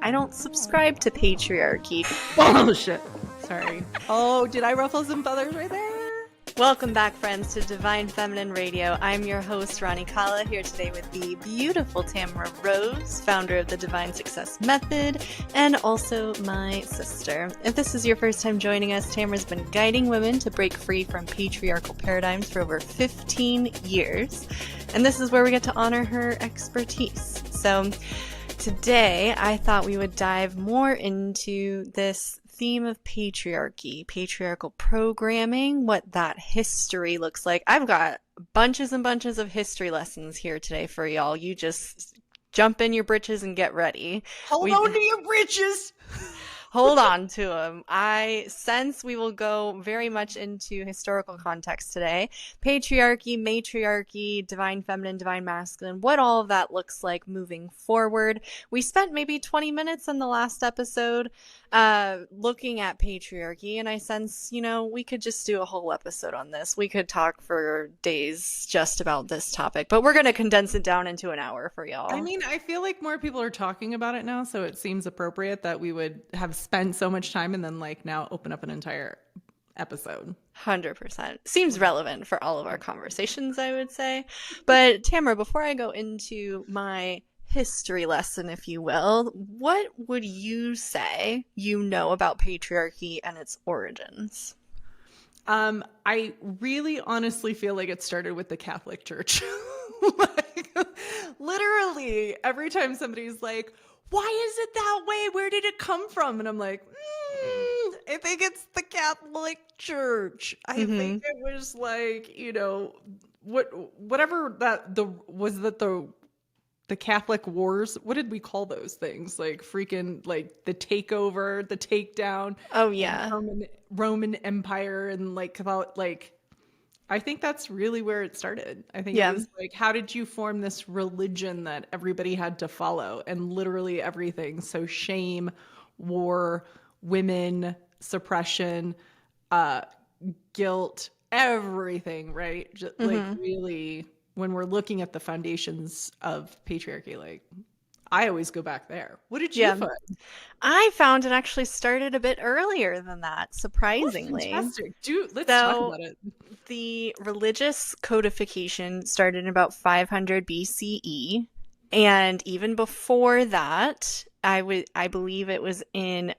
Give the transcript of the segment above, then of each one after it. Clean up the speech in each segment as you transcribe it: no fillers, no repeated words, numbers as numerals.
I don't subscribe to patriarchy. Bullshit. Sorry. Oh, did I ruffle some feathers right there? Welcome back, friends, to Divine Feminine Radio. I'm your host, Ronnie Kala, here today with the beautiful Tamara Rose, founder of the Divine Success Method, and also my sister. If this is your first time joining us, Tamara's been guiding women to break free from patriarchal paradigms for over 15 years, and this is where we get to honor her expertise. So today, I thought we would dive more into this theme of patriarchy, patriarchal programming, what that history looks like. I've got bunches and bunches of history lessons here today for y'all. You just jump in your britches and get ready. Hold on to your britches. Hold on to them. I sense we will go very much into historical context today. Patriarchy, matriarchy, divine feminine, divine masculine, what all of that looks like moving forward. We spent maybe 20 minutes in the last episode looking at patriarchy, and I sense, we could just do a whole episode on this. We could talk for days just about this topic, but we're going to condense it down into an hour for y'all. I mean, I feel like more people are talking about it now, so it seems appropriate that we would have spent so much time and then now open up an entire episode. 100%. Seems relevant for all of our conversations, I would say. But Tamara, before I go into my history lesson, if you will, what would you say you know about patriarchy and its origins? I really honestly feel like it started with the Catholic Church. Literally, every time somebody's like, why is it that way? Where did it come from? And I'm like, I think it's the Catholic Church. I think it was the Catholic Wars. What did we call those things? Like freaking the takeover, the takedown. Oh yeah. Roman Empire and I think that's really where it started. I think it was how did you form this religion that everybody had to follow? And literally everything. So shame, war, women, suppression, guilt, everything, right? Just, really, when we're looking at the foundations of patriarchy, I always go back there. What did you find? I found it actually started a bit earlier than that, surprisingly. Oh, fantastic. Let's talk about it. The religious codification started in about 500 BCE. And even before that, I believe it was in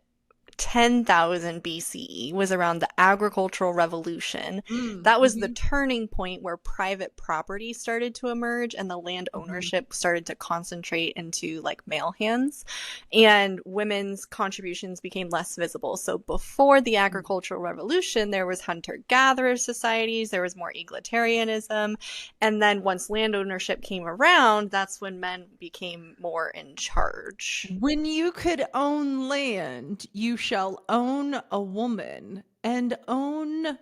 10,000 BCE, was around the agricultural revolution. That was the turning point where private property started to emerge and the land ownership started to concentrate into male hands, and women's contributions became less visible. So before the agricultural revolution, there was hunter-gatherer societies, there was more egalitarianism, and then once land ownership came around, that's when men became more in charge. When you could own land, you shall own a woman and own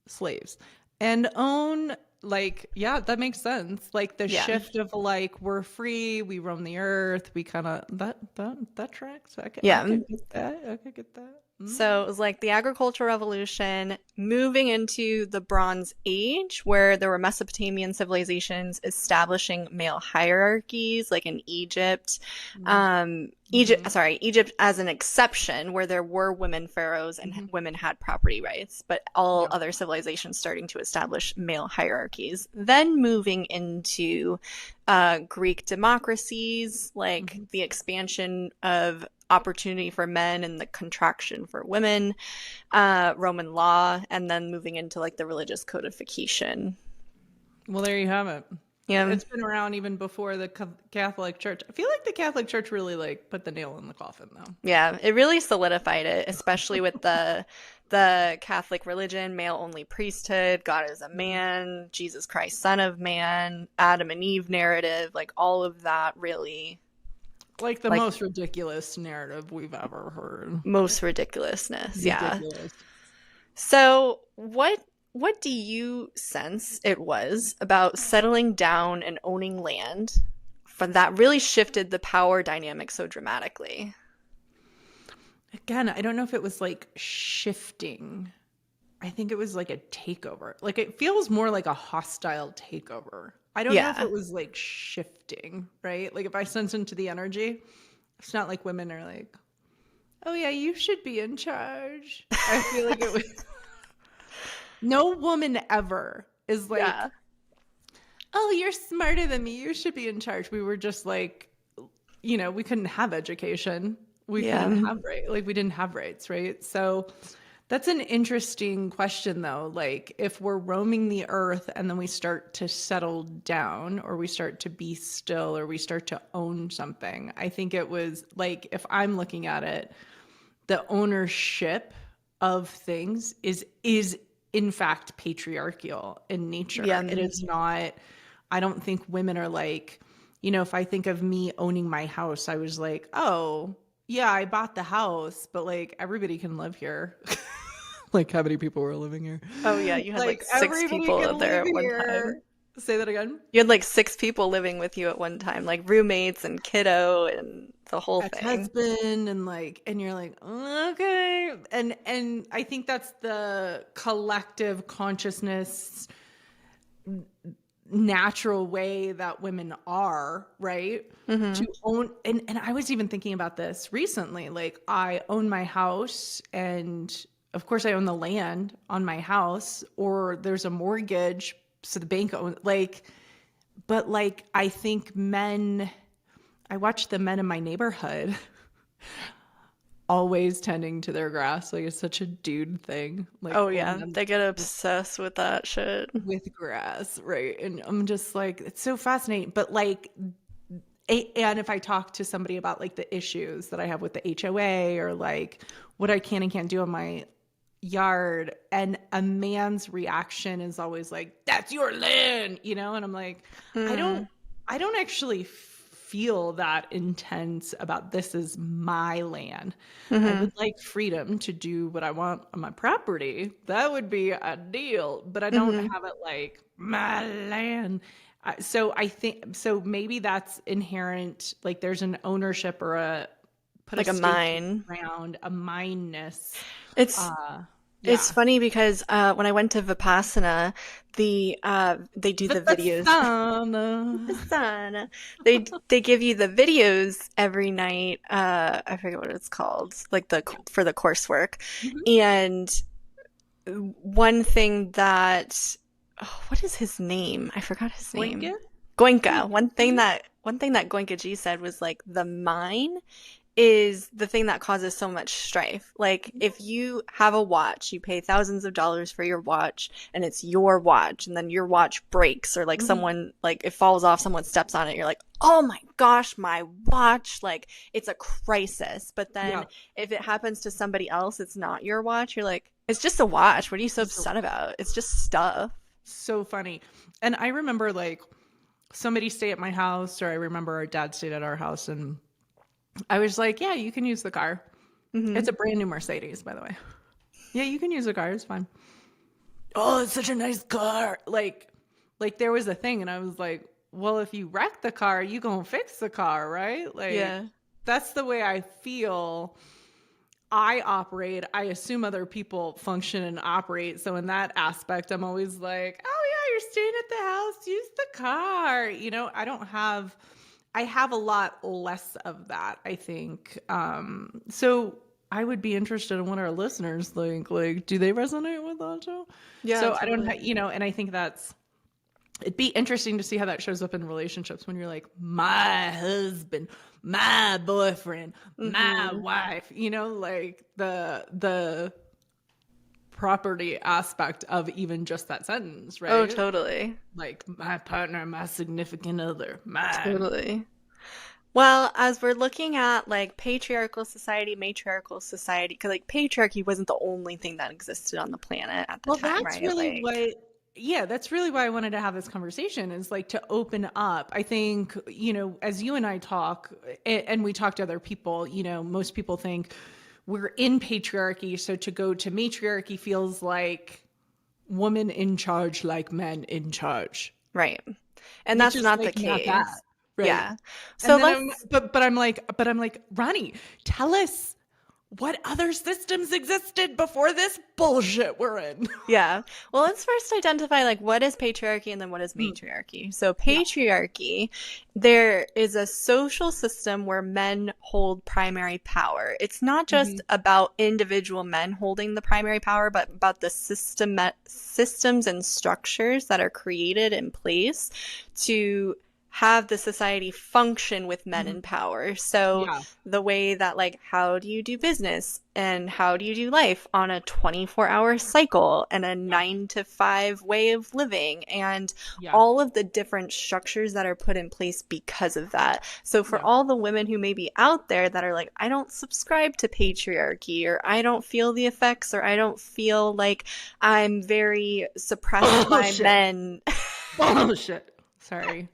slaves and own that makes sense. The shift of we're free, we roam the earth, we kind of that tracks. I could get that. So it was the agricultural revolution, moving into the Bronze Age, where there were Mesopotamian civilizations establishing male hierarchies, like in Egypt. Egypt as an exception, where there were women pharaohs and women had property rights, but all other civilizations starting to establish male hierarchies. Then moving into Greek democracies, the expansion of opportunity for men and the contraction for women, Roman law, and then moving into the religious codification. Well, there you have it. Yeah, it's been around even before the Catholic Church. I feel like the Catholic Church really put the nail in the coffin, though. Yeah, it really solidified it, especially with the Catholic religion, male-only priesthood, God is a man, Jesus Christ, Son of Man, Adam and Eve narrative, all of that really. The most ridiculous narrative we've ever heard. Most ridiculousness, yeah. So what do you sense it was about settling down and owning land that really shifted the power dynamic so dramatically? Again, I don't know if it was shifting. I think it was a takeover. It feels more like a hostile takeover. I don't know if it was shifting, right? If I sense into the energy, It's not like women are like, oh yeah, you should be in charge. I feel like it was no woman ever is like, Yeah. oh, you're smarter than me, you should be in charge. We were just like, we couldn't have education. We couldn't have we didn't have rights, right? So that's an interesting question though. Like if we're roaming the earth and then we start to settle down or we start to be still or we start to own something, I think it was like, if I'm looking at it, the ownership of things is in fact patriarchal in nature. Yeah. It is not, I don't think women are like, if I think of me owning my house, I was like, oh yeah, I bought the house, but like everybody can live here. Like how many people were living here? Oh yeah, you had like 6 everybody people can there live at one here. time. Say that again. You had like 6 people living with you at one time, like roommates and kiddo and the whole thing. Ex-husband and you're like, okay. And I think that's the collective consciousness natural way that women are, right? To own, and I was even thinking about this recently. Like I own my house and of course I own the land on my house, or there's a mortgage, so the bank owns but I think I watch the men in my neighborhood always tending to their grass. Like it's such a dude thing. Like, oh yeah, they get obsessed with that shit. With grass, right? And I'm just like, it's so fascinating. But and if I talk to somebody about like the issues that I have with the HOA or like what I can and can't do in my yard, and a man's reaction is always like, that's your land, and I'm like, I don't actually feel that intense about this is my land. I would like freedom to do what I want on my property. That would be ideal, but I don't have it like my land. So I think, so maybe that's inherent, like there's an ownership or a mine around a mineness. It's funny because when I went to Vipassana, they do the videos. Vipassana. They give you the videos every night. I forget what it's called, like for the coursework. And one thing that what is his name? I forgot his name. Goenka. One thing that Goenka G said was like the mine is the thing that causes so much strife. Like if you have a watch, you pay thousands of dollars for your watch and it's your watch, and then your watch breaks or like someone, like it falls off, someone steps on it, you're like, oh my gosh, my watch, like it's a crisis. But then if it happens to somebody else, it's not your watch, you're like, it's just a watch, what are you so upset about? It's just stuff. So funny. And I remember like somebody stayed at my house, or I remember our dad stayed at our house, and I was like, yeah, you can use the car. It's a brand new Mercedes, by the way. Yeah, you can use the car. It's fine. Oh, it's such a nice car. Like there was a thing, and I was like, well, if you wreck the car, you gonna fix the car, right? Like, yeah. That's the way I feel. I operate. I assume other people function and operate. So in that aspect, I'm always like, oh yeah, you're staying at the house. Use the car. I have a lot less of that, I think. So I would be interested in what our listeners think. Like, do they resonate with that too? Yeah. So totally. I don't, and I think it'd be interesting to see how that shows up in relationships when you're like, my husband, my boyfriend, my wife, like the property aspect of even just that sentence, right? Oh, totally. Like my partner, my significant other, mine. Totally. Well, as we're looking at like patriarchal society, matriarchal society, because like patriarchy wasn't the only thing that existed on the planet at the time, right? That's really why I wanted to have this conversation, is like to open up. I think, as you and I talk, and we talk to other people, most people think we're in patriarchy, so to go to matriarchy feels like woman in charge, like men in charge. Right. And that's not the case. Not that, right? Yeah. So I'm like, Ronnie, tell us what other systems existed before this bullshit we're in? Yeah. Well, let's first identify like what is patriarchy and then what is Mm. matriarchy. So Yeah. patriarchy, there is a social system where men hold primary power. It's not just about individual men holding the primary power, but about the systems and structures that are created in place to have the society function with men in power. So Yeah. the way that like how do you do business and how do you do life on a 24-hour cycle and a 9 to 5 way of living and all of the different structures that are put in place because of that. So for all the women who may be out there that are like, I don't subscribe to patriarchy, or I don't feel the effects, or I don't feel like I'm very suppressed by men. Bullshit. Sorry.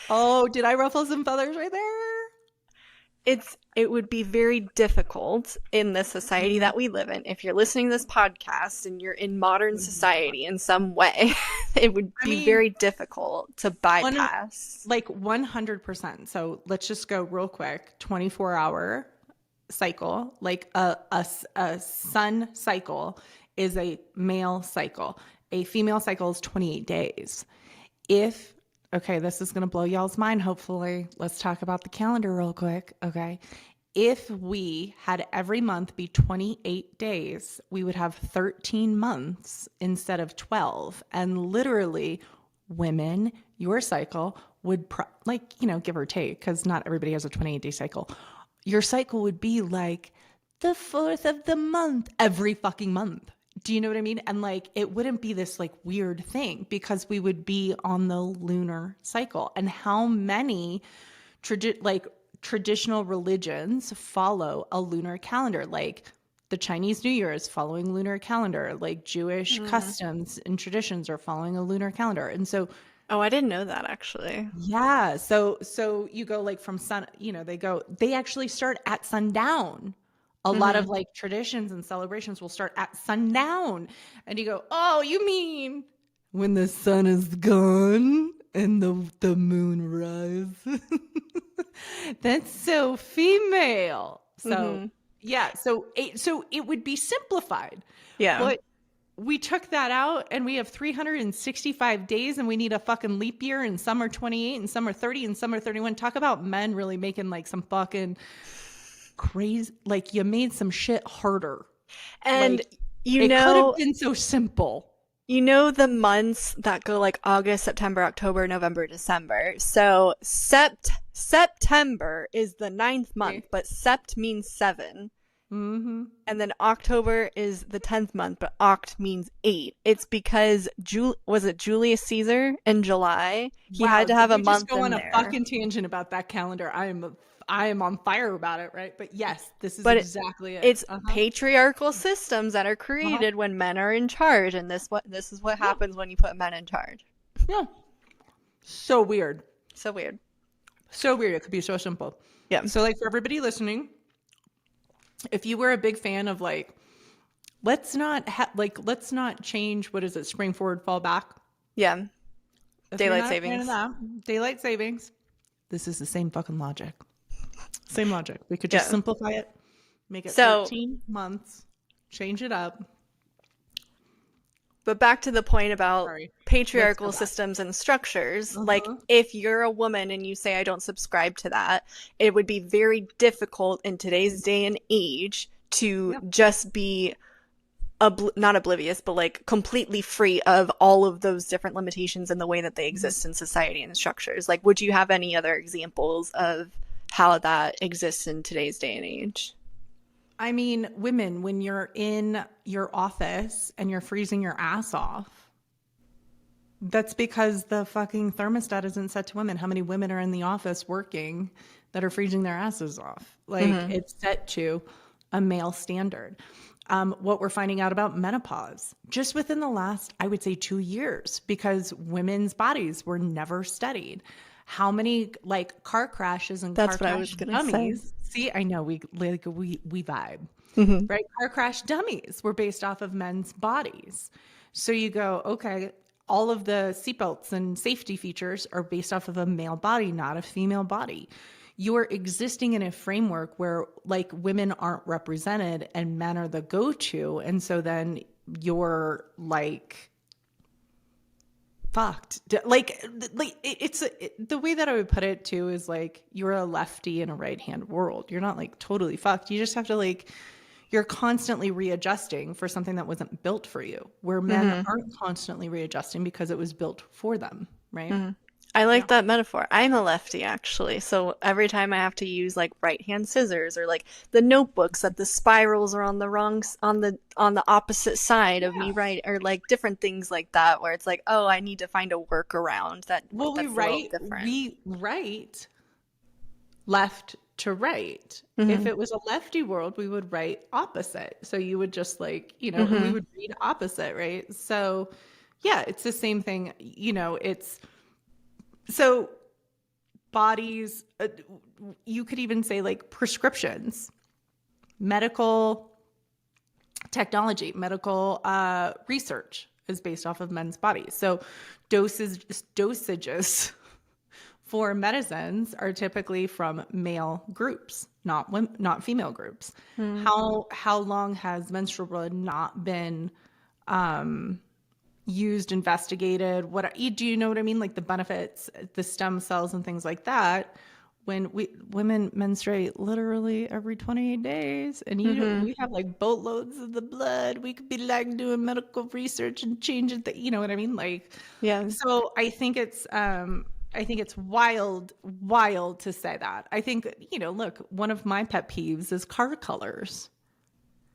Oh, did I ruffle some feathers right there? It would be very difficult in the society that we live in. If you're listening to this podcast and you're in modern society in some way, it would be very difficult to bypass. Like 100%. So let's just go real quick. 24-hour cycle, like a sun cycle is a male cycle. A female cycle is 28 days. Okay, this is going to blow y'all's mind, hopefully. Let's talk about the calendar real quick, okay? If we had every month be 28 days, we would have 13 months instead of 12. And literally, women, your cycle would, give or take, because not everybody has a 28-day cycle. Your cycle would be like the 4th of the month every fucking month. Do you know what I mean? And like, it wouldn't be this like weird thing because we would be on the lunar cycle. And how many traditional religions follow a lunar calendar? Like the Chinese New Year is following lunar calendar, like Jewish customs and traditions are following a lunar calendar. And so, oh, I didn't know that actually. Yeah. So you go like from sun, they actually start at sundown. A lot of like traditions and celebrations will start at sundown. And you go, oh, you mean when the sun is gone and the moon rises? That's so female. So yeah, so it would be simplified. Yeah. But we took that out and we have 365 days and we need a fucking leap year, and some are 28 and some are 30 and some are 31. Talk about men really making like some fucking crazy, like you made some shit harder. And like, it could have been so simple. You know the months that go like August, September, October, November, December. So September is the 9th month, but sept means 7. And then October is the 10th month, but oct means 8. It's because was it Julius Caesar in July? He had to have a month in there. Just go on a fucking tangent about that calendar. I am on fire about it, right? But yes, this is exactly it. It's patriarchal systems that are created when men are in charge, and this is what happens when you put men in charge. Yeah. So weird. So weird. So weird. It could be so simple. Yeah. So like for everybody listening, if you were a big fan of like, let's not change, what is it? Spring forward, fall back. Yeah. Daylight savings. Daylight savings. This is the same fucking logic. Same logic. We could just simplify it, make it 13 months, change it up. But back to the point about patriarchal systems and structures, like if you're a woman and you say, I don't subscribe to that, it would be very difficult in today's day and age to just be not oblivious, but like completely free of all of those different limitations and the way that they exist in society and structures. Like, would you have any other examples of how that exists in today's day and age? I mean, women, when you're in your office and you're freezing your ass off, that's because the fucking thermostat isn't set to women. How many women are in the office working that are freezing their asses off? Like, it's set to a male standard. What we're finding out about menopause just within the last, I would say 2 years, because women's bodies were never studied. How many like car crashes and car crash dummies? See, I know we vibe, right? Car crash dummies were based off of men's bodies. So you go, okay, all of the seatbelts and safety features are based off of a male body, not a female body. you're existing in a framework where like women aren't represented and men are the go-to. And so then you're like fucked. Like the way that I would put it too is like you're a lefty in a right-hand world. You're not like totally fucked. You just have to like, you're constantly readjusting for something that wasn't built for you, where men aren't constantly readjusting because it was built for them, right? I like that metaphor. I'm a lefty actually. So every time I have to use like right-hand scissors or like the notebooks that the spirals are on the on the opposite side of me, right? Or like different things like that where it's like, oh, I need to find a workaround that's a little different. We write left to right. If it was a lefty world, we would write opposite. So you would just like, we would read opposite, right? So yeah, it's the same thing, it's so bodies, you could even say like prescriptions, medical technology, medical research is based off of men's bodies. So dosages for medicines are typically from male groups, not female groups. How long has menstrual blood not been used, investigated? Do you know what I mean? Like the benefits, the stem cells and things like that. When women menstruate literally every 28 days and we have like boatloads of the blood, we could be like doing medical research and changing you know what I mean? Like, yeah. So I think it's wild to say that. I think, look, one of my pet peeves is car colors.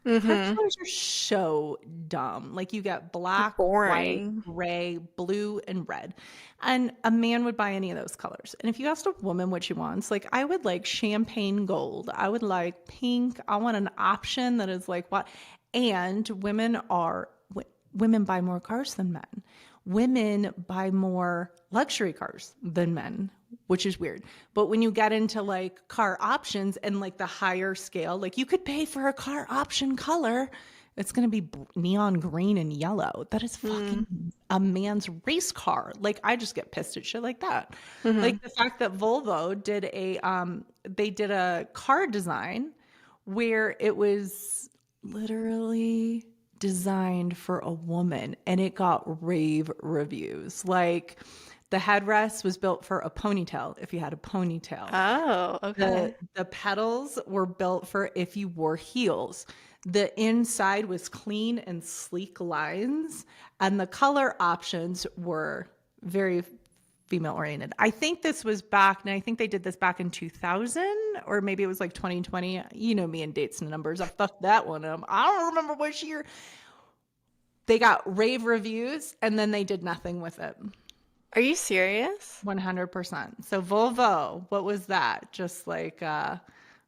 Car colors are so dumb. Like you get black, white, gray, blue, and red. And a man would buy any of those colors. And if you asked a woman what she wants, like I would like champagne gold. I would like pink. I want an option that is like what? And women buy more cars than men. Women buy more luxury cars than men, which is weird. But when you get into like car options and like the higher scale, like you could pay for a car option color, it's going to be neon green and yellow. That is fucking a man's race car. Like I just get pissed at shit like that. Like the fact that Volvo did a car design where it was literally designed for a woman and it got rave reviews. Like the headrest was built for a ponytail if you had a ponytail. Oh, okay. The pedals were built for if you wore heels. The inside was clean and sleek lines, and the color options were very female oriented. I think this was back, and I think they did this back in 2000, or maybe it was like 2020. You know me and dates and numbers. I fucked that one up. I don't remember which year. They got rave reviews, and then they did nothing with it. Are you serious? 100%. So Volvo, what was that? Just like,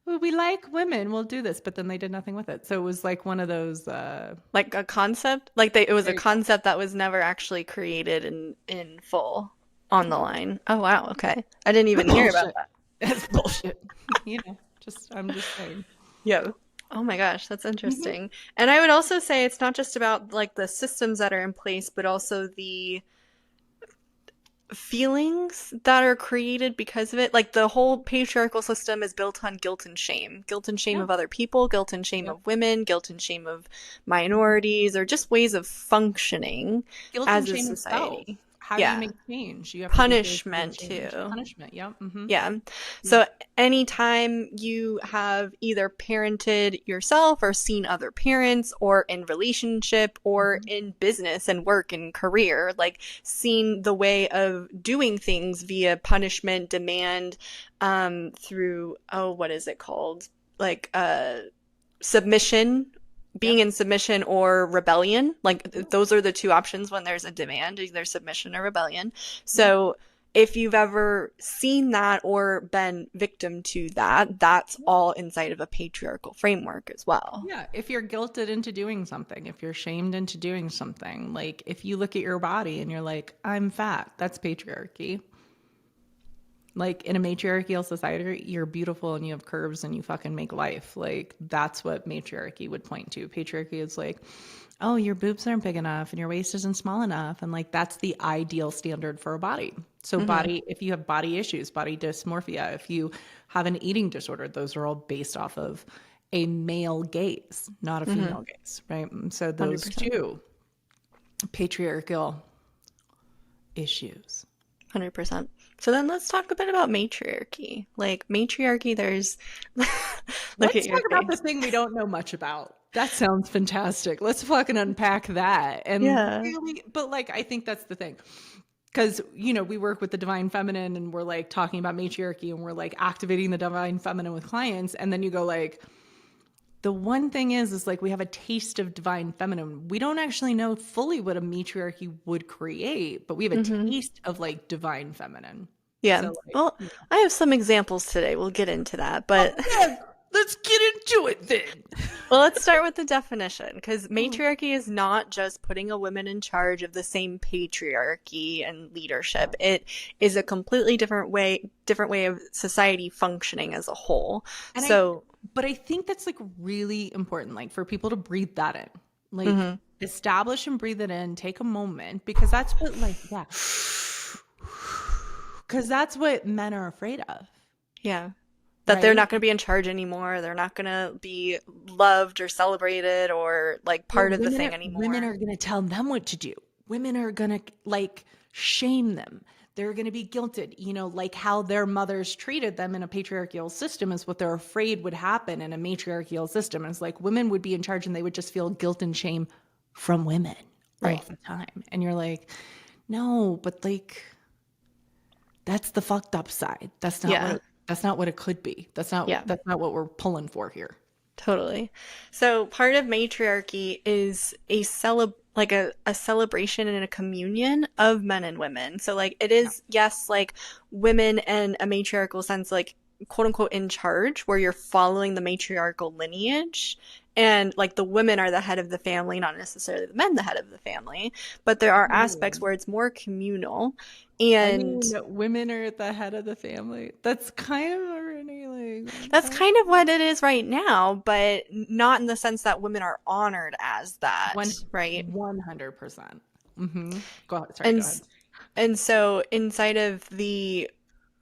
we like women, we'll do this, but then they did nothing with it. So it was like one of those like a concept? Like it was a concept that was never actually created in full on the line. Oh wow, okay. I didn't even hear about that. That's bullshit. I'm just saying. Yeah. Oh my gosh, that's interesting. And I would also say it's not just about like the systems that are in place, but also the feelings that are created because of it. Like the whole patriarchal system is built on guilt and shame of other people, guilt and shame of women, guilt and shame of minorities, or just ways of functioning guilt as and a shame society. Itself. How do you make change? You have punishment too. Punishment, yeah. Yeah. So anytime you have either parented yourself or seen other parents or in relationship or in business and work and career, like seen the way of doing things via punishment, demand, through, what is it called? Like, submission, being in submission or rebellion. Like those are the two options when there's a demand, either submission or rebellion. So if you've ever seen that or been victim to that, that's all inside of a patriarchal framework as well. Yeah. If you're guilted into doing something, if you're shamed into doing something, like if you look at your body and you're like, I'm fat, that's patriarchy. Like in a matriarchal society, you're beautiful and you have curves and you fucking make life. Like that's what matriarchy would point to. Patriarchy is like, oh, your boobs aren't big enough and your waist isn't small enough. And like that's the ideal standard for a body. So body, if you have body issues, body dysmorphia, if you have an eating disorder, those are all based off of a male gaze, not a female gaze, right? And so those 100%. two patriarchal issues. 100%. So then let's talk a bit about matriarchy. Like matriarchy, there's Let's talk about the thing we don't know much about. That sounds fantastic. Let's fucking unpack that. And really, but like, I think that's the thing. Because, you know, we work with the divine feminine and we're like talking about matriarchy and we're like activating the divine feminine with clients. And then you go like, the one thing is like we have a taste of divine feminine. We don't actually know fully what a matriarchy would create, but we have a taste of like divine feminine. Yeah. So, like, well, I have some examples today. We'll get into that, but let's get into it then. Well, let's start with the definition, because matriarchy is not just putting a woman in charge of the same patriarchy and leadership. It is a completely different way of society functioning as a whole. But I think that's like really important, like for people to breathe that in, like establish and breathe it in, take a moment, because that's what because that's what men are afraid of. Yeah. That they're not going to be in charge anymore. They're not going to be loved or celebrated or like part of the thing anymore. Women are going to tell them what to do. Women are going to like shame them. They're going to be guilted, you know, like how their mothers treated them in a patriarchal system is what they're afraid would happen in a matriarchal system. It's like women would be in charge and they would just feel guilt and shame from women all the time. And you're like, no, but like, that's the fucked up side. That's not what it could be. That's not what we're pulling for here. Totally. So part of matriarchy is a celebration and a communion of men and women. So like it is, yes, like women in a matriarchal sense, like quote unquote in charge, where you're following the matriarchal lineage. And like the women are the head of the family, not necessarily the men the head of the family. But there are aspects where it's more communal. And women are at the head of the family. That's kind of already like... That's kind of what it is right now, but not in the sense that women are honored as that, right? 100%. Go ahead. Sorry, go ahead. And so inside of the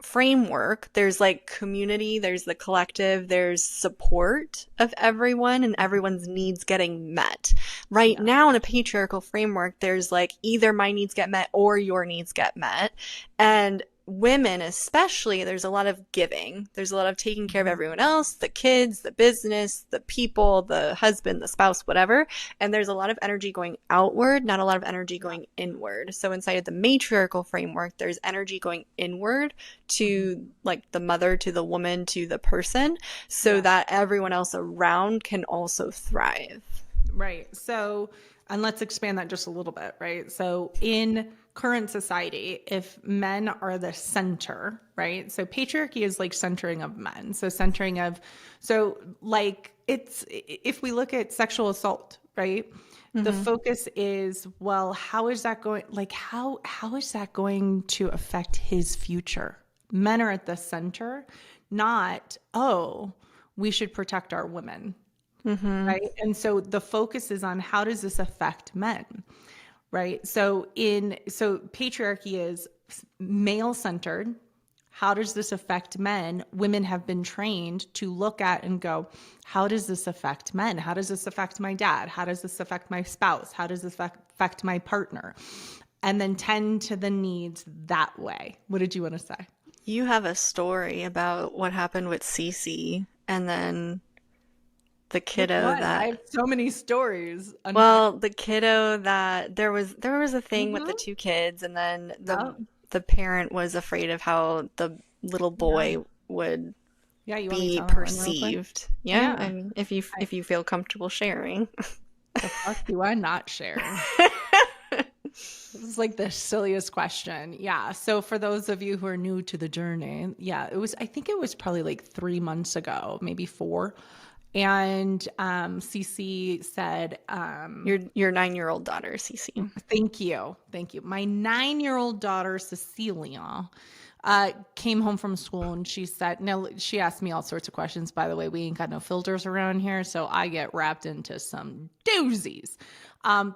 framework, there's like community, there's the collective, there's support of everyone and everyone's needs getting met. Right now in a patriarchal framework, there's like either my needs get met or your needs get met. And women especially, there's a lot of giving. There's a lot of taking care of everyone else, the kids, the business, the people, the husband, the spouse, whatever. And there's a lot of energy going outward, not a lot of energy going inward. So inside of the matriarchal framework, there's energy going inward to like the mother, to the woman, to the person, so that everyone else around can also thrive. Right. So, and let's expand that just a little bit, right? So in current society, if men are the center, right? So patriarchy is like centering of men. So like it's, if we look at sexual assault, right? The focus is, well, how is that going? Like, how is that going to affect his future? Men are at the center, not, oh, we should protect our women. Right. And so the focus is on how does this affect men? Right. So patriarchy is male centered. How does this affect men? Women have been trained to look at and go, how does this affect men? How does this affect my dad? How does this affect my spouse? How does this affect my partner? And then tend to the needs that way. What did you want to say? You have a story about what happened with Cece and then the kiddo that I have so many stories. Well, the kiddo that there was a thing with the two kids, and then the parent was afraid of how the little boy would be perceived. Yeah, I mean, if you feel comfortable sharing. The fuck do I not share? This is like the silliest question. Yeah. So for those of you who are new to the journey, I think it was probably like 3 months ago, maybe 4. And Cece said, Your 9-year-old daughter, Cece. Thank you. My 9-year-old daughter, Cecilia, came home from school and she said, now she asked me all sorts of questions. By the way, we ain't got no filters around here, so I get wrapped into some doozies.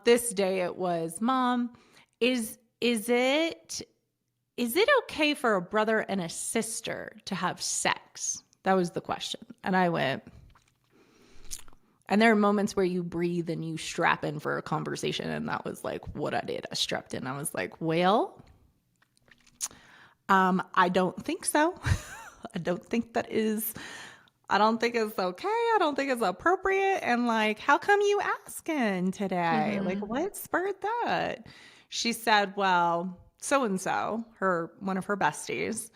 This day it was, Mom, is it okay for a brother and a sister to have sex? That was the question. And I went, and there are moments where you breathe and you strap in for a conversation. And that was like what I did. I strapped in. I was like, well, I don't think so. I don't think it's okay. I don't think it's appropriate. And like, how come you asking today? Mm-hmm. Like, what spurred that? She said, well, so-and-so, one of her besties,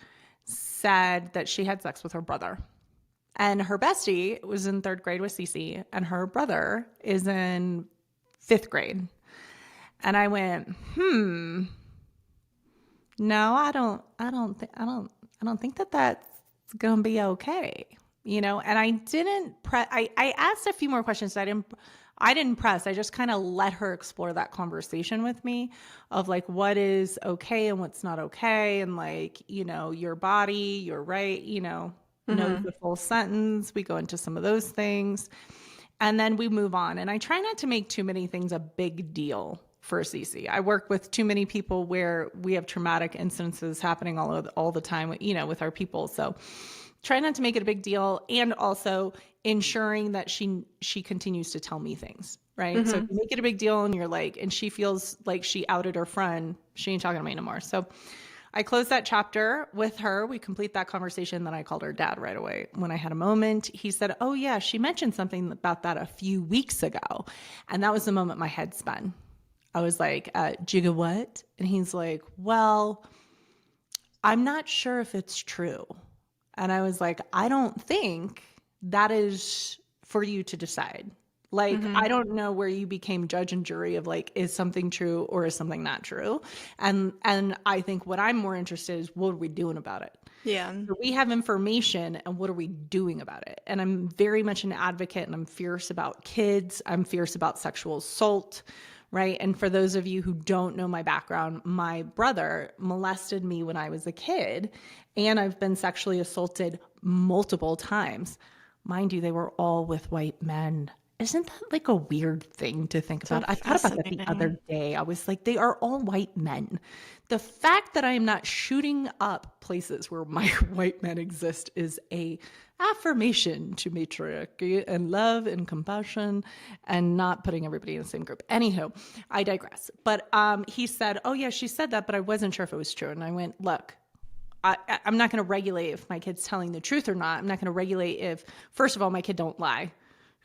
said that she had sex with her brother. And her bestie was in 3rd grade with Cece, and her brother is in 5th grade. And I went, no, I don't think that that's gonna be okay, And I didn't I asked a few more questions. I didn't press. I just kind of let her explore that conversation with me of like what is okay and what's not okay, and like your body, your right, knows the full sentence. We go into some of those things, and then we move on. And I try not to make too many things a big deal for Cece. I work with too many people where we have traumatic instances happening all the time, with our people. So try not to make it a big deal, and also ensuring that she continues to tell me things, right? So if you make it a big deal and you're like, and she feels like she outed her friend, she ain't talking to me anymore. So I closed that chapter with her. We complete that conversation. Then I called her dad right away when I had a moment. He said, oh yeah, she mentioned something about that a few weeks ago. And that was the moment my head spun. I was like, Jigga what? And he's like, well, I'm not sure if it's true. And I was like, I don't think that is for you to decide. Like, I don't know where you became judge and jury of like, is something true or is something not true? And I think what I'm more interested in is what are we doing about it? Yeah. So we have information, and what are we doing about it? And I'm very much an advocate, and I'm fierce about kids. I'm fierce about sexual assault, right? And for those of you who don't know my background, my brother molested me when I was a kid, and I've been sexually assaulted multiple times. Mind you, they were all with white men. Isn't that like a weird thing to think about? I thought about that the other day. I was like, they are all white men. The fact that I am not shooting up places where my white men exist is a affirmation to matriarchy and love and compassion and not putting everybody in the same group. Anywho, I digress. But he said, oh yeah, she said that, but I wasn't sure if it was true. And I went, look, I'm not going to regulate if my kid's telling the truth or not. I'm not going to regulate if, first of all, my kid don't lie.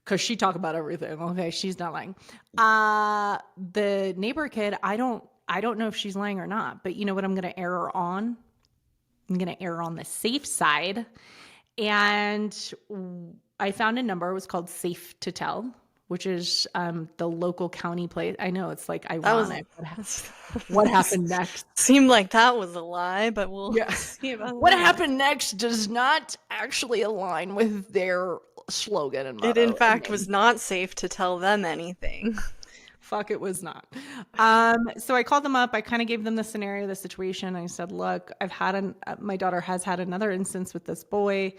Because she talk about everything. Okay, she's not lying. The neighbor kid, I don't know if she's lying or not. But you know what I'm going to err on? I'm going to err on the safe side. And I found a number. It was called Safe to Tell, which is the local county place. I know it's like ironic. What happened next? Seemed like that was a lie, but we'll see about what that. happened next does not actually align with their slogan and motto. It in fact was not safe to tell them anything. Fuck, it was not. So I called them up. I kind of gave them the scenario, the situation. I said, look, my daughter has had another instance with this boy,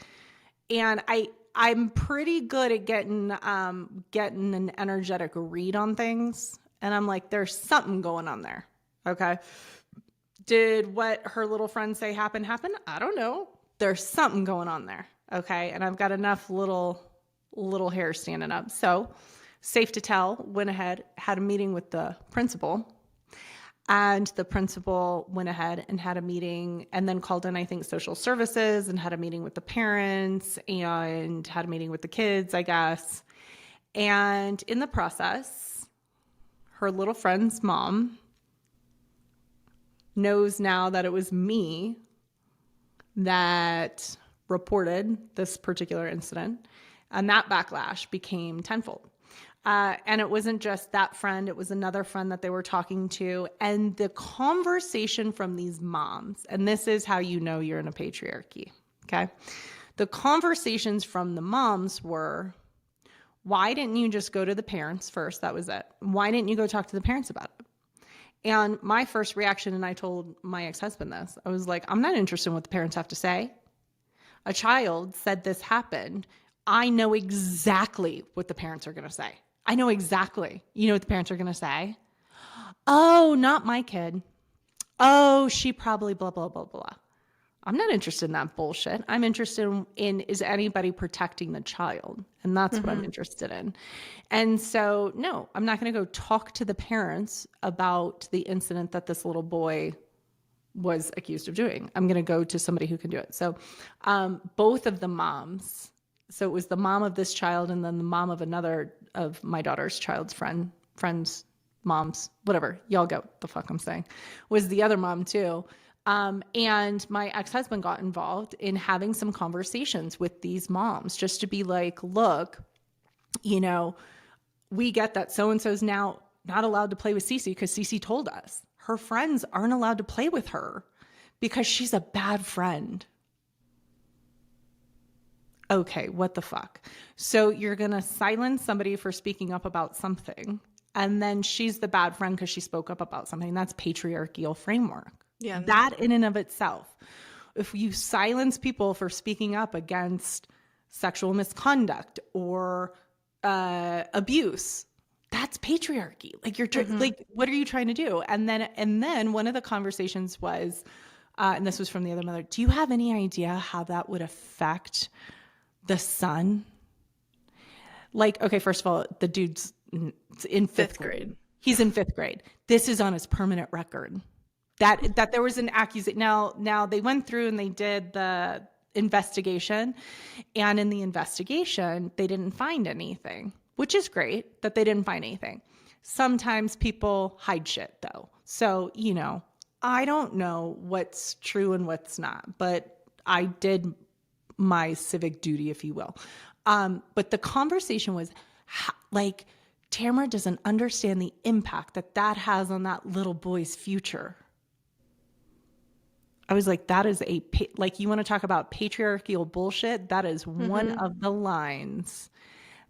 and I'm pretty good at getting an energetic read on things. And I'm like, there's something going on there. Okay. Did what her little friends say happen? I don't know. There's something going on there. Okay. And I've got enough little hair standing up. So Safe to Tell went ahead, had a meeting with the principal, and the principal went ahead and had a meeting and then called in, I think, social services and had a meeting with the parents and had a meeting with the kids, I guess. And in the process, her little friend's mom knows now that it was me that reported this particular incident, and that backlash became tenfold. And it wasn't just that friend, it was another friend that they were talking to. And the conversation from these moms, and this is how you know you're in a patriarchy, okay? The conversations from the moms were, Why didn't you just go to the parents first? That was it. Why didn't you go talk to the parents about it? And my first reaction, and I told my ex-husband this, I was like, I'm not interested in what the parents have to say. A child said this happened. I know exactly what the parents are going to say. I know exactly. You know what the parents are going to say? Oh, not my kid. Oh, she probably blah, blah, blah, blah. I'm not interested in that bullshit. I'm interested in is anybody protecting the child? And that's what I'm interested in. And so, no, I'm not going to go talk to the parents about the incident that this little boy was accused of doing. I'm going to go to somebody who can do it. So both of the moms, so it was the mom of this child and then the mom of another of my daughter's child's friends, moms, whatever, y'all get what the fuck I'm saying, was the other mom too. And my ex-husband got involved in having some conversations with these moms just to be like, look, you know, we get that so-and-so's now not allowed to play with Cece because Cece told us her friends aren't allowed to play with her because she's a bad friend. Okay, what the fuck? So you're going to silence somebody for speaking up about something, and then she's the bad friend because she spoke up about something. That's patriarchal framework. Yeah. That in and of itself. If you silence people for speaking up against sexual misconduct or abuse, that's patriarchy. Like you're like, what are you trying to do? And then one of the conversations was, and this was from the other mother, do you have any idea how that would affect the son? Like, okay, first of all, the dude's in fifth grade. He's in fifth grade. This is on his permanent record. That there was an accusation. Now they went through and they did the investigation, and in the investigation, they didn't find anything, which is great that they didn't find anything. Sometimes people hide shit though. So, you know, I don't know what's true and what's not, but I did my civic duty, if you will. But the conversation was like, Tamara doesn't understand the impact that has on that little boy's future. I was like, that is like, you want to talk about patriarchal bullshit? That is one of the lines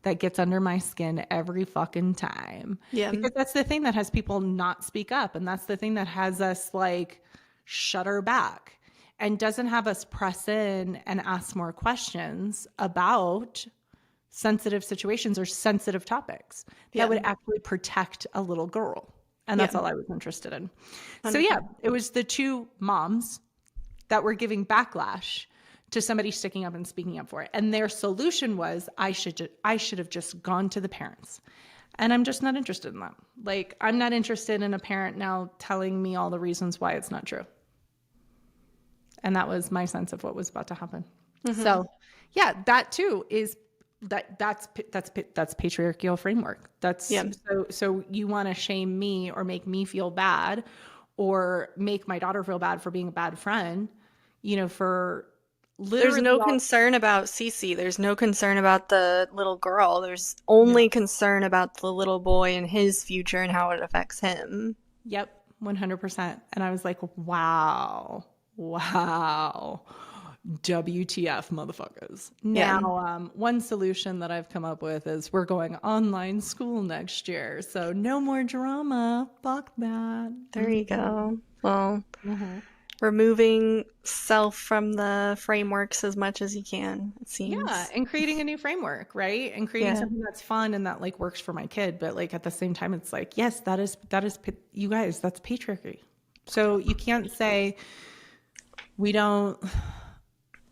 that gets under my skin every fucking time. Yeah. Because that's the thing that has people not speak up. And that's the thing that has us like shudder back and doesn't have us press in and ask more questions about sensitive situations or sensitive topics that would actually protect a little girl. And that's all I was interested in. 100%. So yeah, it was the two moms that were giving backlash to somebody sticking up and speaking up for it. And their solution was, I should have just gone to the parents. And I'm just not interested in that. Like, I'm not interested in a parent now telling me all the reasons why it's not true. And that was my sense of what was about to happen. So yeah, that too is that's patriarchal framework. That's so you want to shame me or make me feel bad or make my daughter feel bad for being a bad friend, you know, for literally. There's no concern about Cece. There's no concern about the little girl. There's only concern about the little boy and his future and how it affects him. Yep, 100%. And I was like, wow. WTF, motherfuckers. Now, one solution that I've come up with is we're going online school next year. So no more drama. Fuck that. There you go. Well, removing self from the frameworks as much as you can, it seems. Yeah, and creating a new framework, right? And creating something that's fun and that like works for my kid. But like at the same time, it's like, yes, that is you guys, that's patriarchy. So you can't say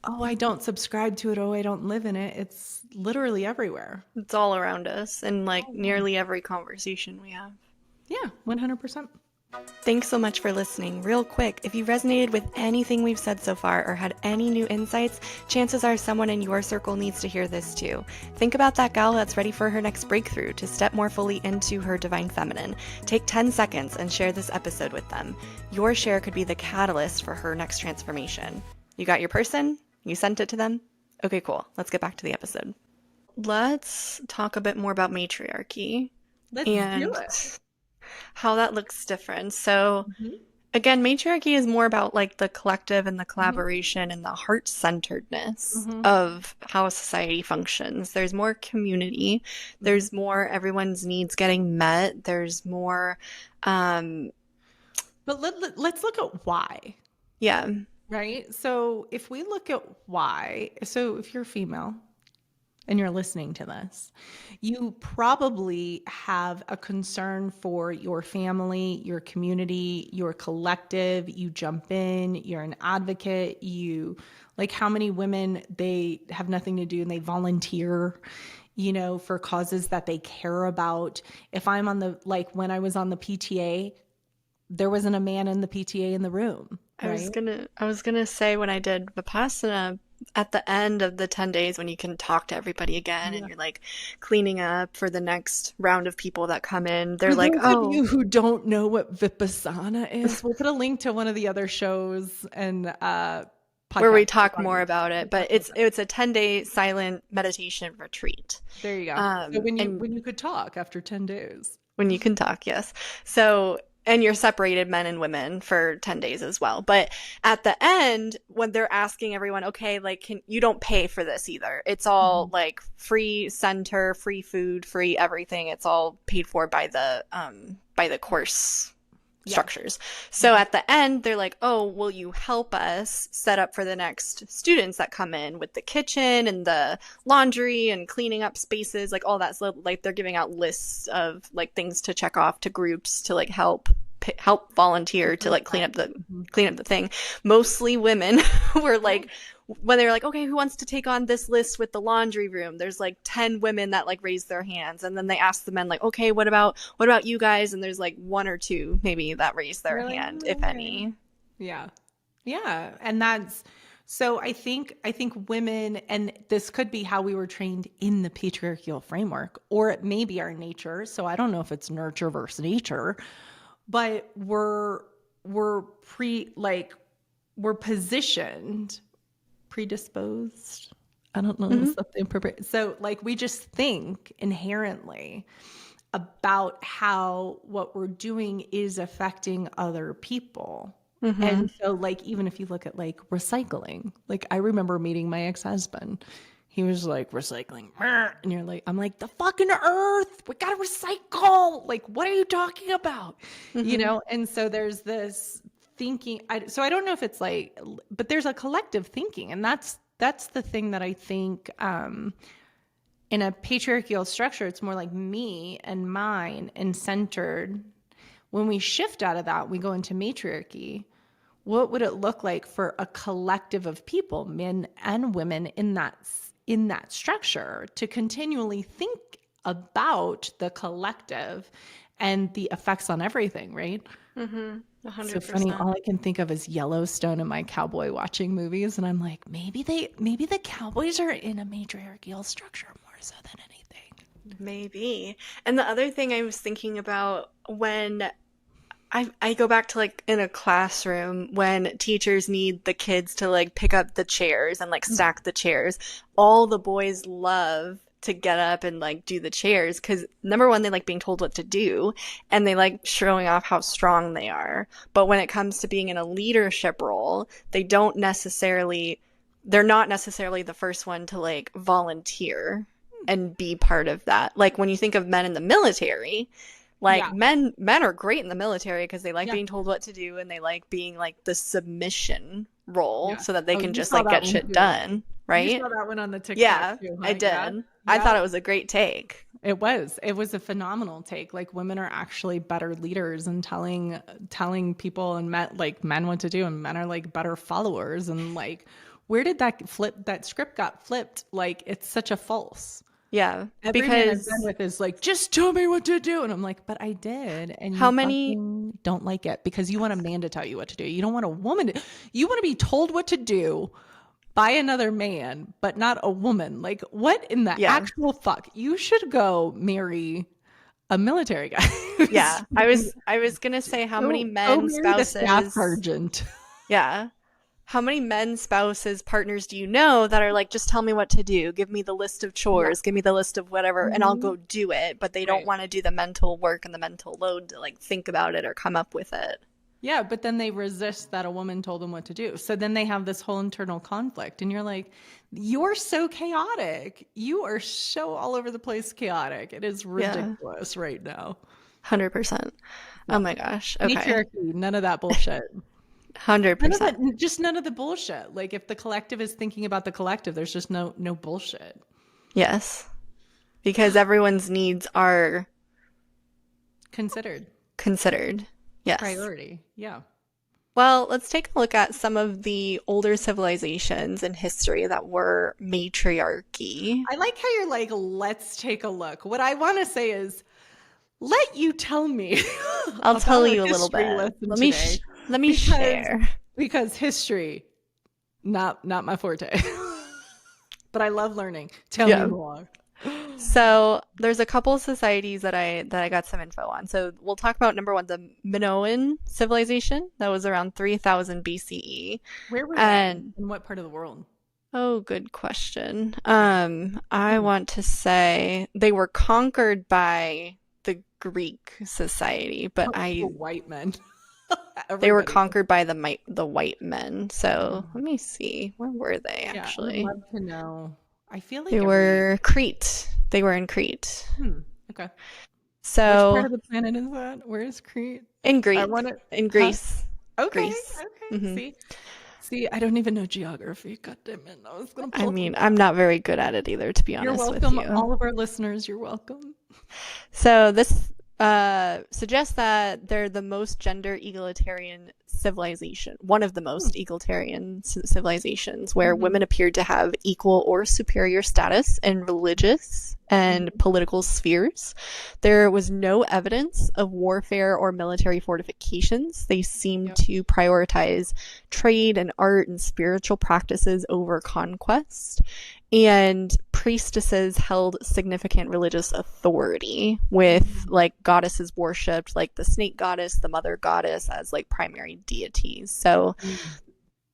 I don't subscribe to it. Oh, I don't live in it. It's literally everywhere. It's all around us in like nearly every conversation we have. Yeah, 100%. Thanks so much for listening. Real quick, if you resonated with anything we've said so far or had any new insights, chances are someone in your circle needs to hear this too. Think about that gal that's ready for her next breakthrough to step more fully into her divine feminine. Take 10 seconds and share this episode with them. Your share could be the catalyst for her next transformation. You got your person? You sent it to them? Okay, cool. Let's get back to the episode. Let's talk a bit more about matriarchy. Let's do it. How that looks different. So again, matriarchy is more about like the collective and the Mhm. collaboration and the heart-centeredness Mhm. of how a society functions. There's more community. Mhm. There's more everyone's needs getting met. There's more, um, But let's look at why, yeah. right? So if we look at why, so if you're female and you're listening to this, you probably have a concern for your family, your community, your collective. You jump in, you're an advocate. You like how many women they have nothing to do and they volunteer, for causes that they care about. If I'm on the, like when I was on the PTA, there wasn't a man in the PTA in the room, right? I was gonna say when I did Vipassana at the end of the 10 days when you can talk to everybody again and Yeah. you're like cleaning up for the next round of people that come in, they're For like, those of oh, you who don't know what Vipassana is, we'll put a link to one of the other shows and where we podcasts talk on more this. about it, We'll but talk about that. it's a 10-day silent meditation retreat. There you go. So And when you could talk after 10 days. when you can talk, yes. So, and you're separated men and women for 10 days as well. But at the end, when they're asking everyone, okay, like, you don't pay for this either. It's all Mhm. like free center, free food, free everything. It's all paid for by the course Yeah. structures. So at the end, they're like, oh, will you help us set up for the next students that come in with the kitchen and the laundry and cleaning up spaces, like all that. So like they're giving out lists of like things to check off to groups to like help volunteer to like Mhm. clean up the thing. Mostly women were Yeah. like, when they were like, okay, who wants to take on this list with the laundry room? There's like 10 women that like raise their hands. And then they ask the men like, okay, what about you guys? And there's like one or two maybe that raise their You're like, hand, if "Okay." any. Yeah. Yeah. And that's so I think women, and this could be how we were trained in the patriarchal framework, or it may be our nature. So I don't know if it's nurture versus nature, but we're pre like we're positioned, predisposed. I don't know, Mm-hmm. something appropriate. So like we just think inherently about how what we're doing is affecting other people. Mm-hmm. And so like even if you look at like recycling, like I remember meeting my ex-husband. He was like recycling. And you're like, I'm like, the fucking earth, we gotta recycle. Like, what are you talking about? Mm-hmm. And so there's this thinking. So I don't know if it's like, but there's a collective thinking. And that's the thing that I think in a patriarchal structure, it's more like me and mine and centered. When we shift out of that, we go into matriarchy. What would it look like for a collective of people, men and women, in that structure, to continually think about the collective and the effects on everything, right? Mm-hmm. So funny. 100%. All I can think of is Yellowstone in my cowboy watching movies, and I'm like, maybe the cowboys are in a matriarchal structure more so than anything. Maybe. And the other thing I was thinking about when I go back to like in a classroom when teachers need the kids to like pick up the chairs and like stack the chairs. All the boys love to get up and like do the chairs because number one, they like being told what to do and they like showing off how strong they are. But when it comes to being in a leadership role, they're not necessarily the first one to like volunteer and be part of that. Like when you think of men in the military, like Yeah, men are great in the military because they like yeah, being told what to do and they like being like the submission role yeah. so that they Oh, can you just saw like that get one shit too. done, You right? saw that one on the TikTok Yeah, too, I huh? Yeah, did. I yeah. thought it was a great take. It was a phenomenal take. Like women are actually better leaders and telling people and men what to do, and men are like better followers. And like, where did that script got flipped? Like, it's such a false. Yeah, Every man I've been because with is like, just tell me what to do. And I'm like, but I did. And how you many fucking don't like it because you want a man to tell you what to do. You don't want a woman you want to be told what to do by another man, but not a woman. Like, what in the yeah. actual fuck? You should go marry a military guy. Yeah. I was gonna say how many Go men marry the staff spouses sergeant. yeah. How many men, spouses, partners do you know that are like, just tell me what to do? Give me the list of Yeah. chores, give me the list of whatever, and I'll Mhm. go do it. But they don't Right. want to do the mental work and the mental load to like think about it or come up with it. Yeah, but then they resist that a woman told them what to do. So then they have this whole internal conflict. And you're like, you're so chaotic. You are so all over the place chaotic. It is ridiculous right now. 100%. Oh my gosh. Okay. Patriarchy, none of that bullshit. 100%. Just none of the bullshit. Like if the collective is thinking about the collective, there's just no bullshit. Yes. Because everyone's needs are considered. Yes. Priority. Yeah. Well, let's take a look at some of the older civilizations in history that were matriarchy. I like how you're like, let's take a look. What I want to say is, let you tell me. I'll tell you a little bit. Let me share. Because history, not my forte. But I love learning. Tell me more. So there's a couple of societies that I got some info on. So we'll talk about number one, the Minoan civilization that was around 3000 BCE. Where were they? In what part of the world? Oh, good question. I want to say they were conquered by the Greek society, but the white men. They were conquered by the white men. So let me see. Where were they actually? I would love to know. I feel like they were Crete. They were in Crete. Okay. So which part of the planet is that? Where is Crete? In Greece. In Greece. Huh? Okay. Greece. Okay. Mm-hmm. See, I don't even know geography. God damn it. I'm not very good at it either, to be honest with you. You're welcome. All of our listeners, you're welcome. So this suggests that they're the most gender egalitarian civilization, one of the most egalitarian civilizations, where women appeared to have equal or superior status in religious and political spheres. There was no evidence of warfare or military fortifications. They seemed to prioritize trade and art and spiritual practices over conquest. And priestesses held significant religious authority, with like goddesses worshipped, like the snake goddess, the mother goddess, as like primary deities. So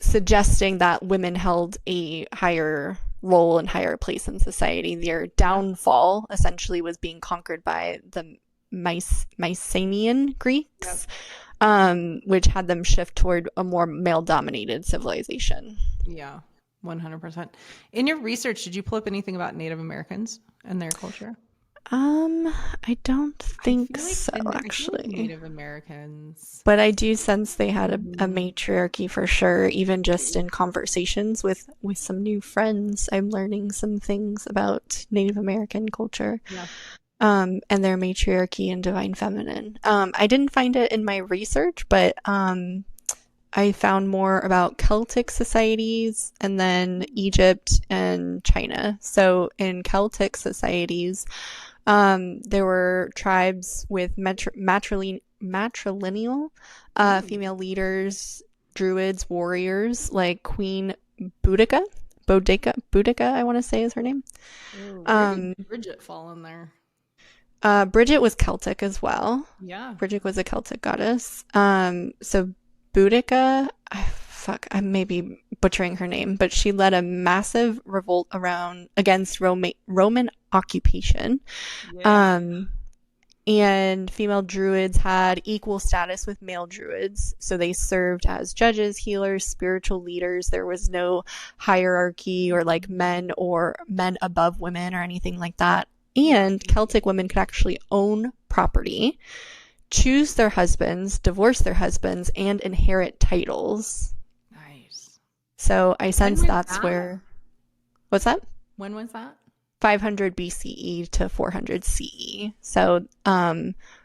suggesting that women held a higher role and higher place in society. Their downfall essentially was being conquered by the Mycenaean Greeks, which had them shift toward a more male-dominated civilization. Yeah. 100%. In your research, did you pull up anything about Native Americans and their culture? I don't think so, actually. Native Americans. But I do sense they had a matriarchy for sure, even just in conversations with some new friends. I'm learning some things about Native American culture. Yeah. And their matriarchy and divine feminine. I didn't find it in my research, but I found more about Celtic societies and then Egypt and China. So in Celtic societies, there were tribes with matrilineal female leaders, druids, warriors, like Queen Boudica, I want to say is her name. Where did Bridget fall in there? Bridget was Celtic as well. Yeah. Bridget was a Celtic goddess. So Boudica, I may be butchering her name, but she led a massive revolt against Roman occupation. Yeah. And female druids had equal status with male druids. So they served as judges, healers, spiritual leaders. There was no hierarchy or like men above women or anything like that. And Celtic women could actually own property, choose their husbands, divorce their husbands, and inherit titles. Nice. So I sense that's where... What's that? When was that? 500 BCE to 400 CE. So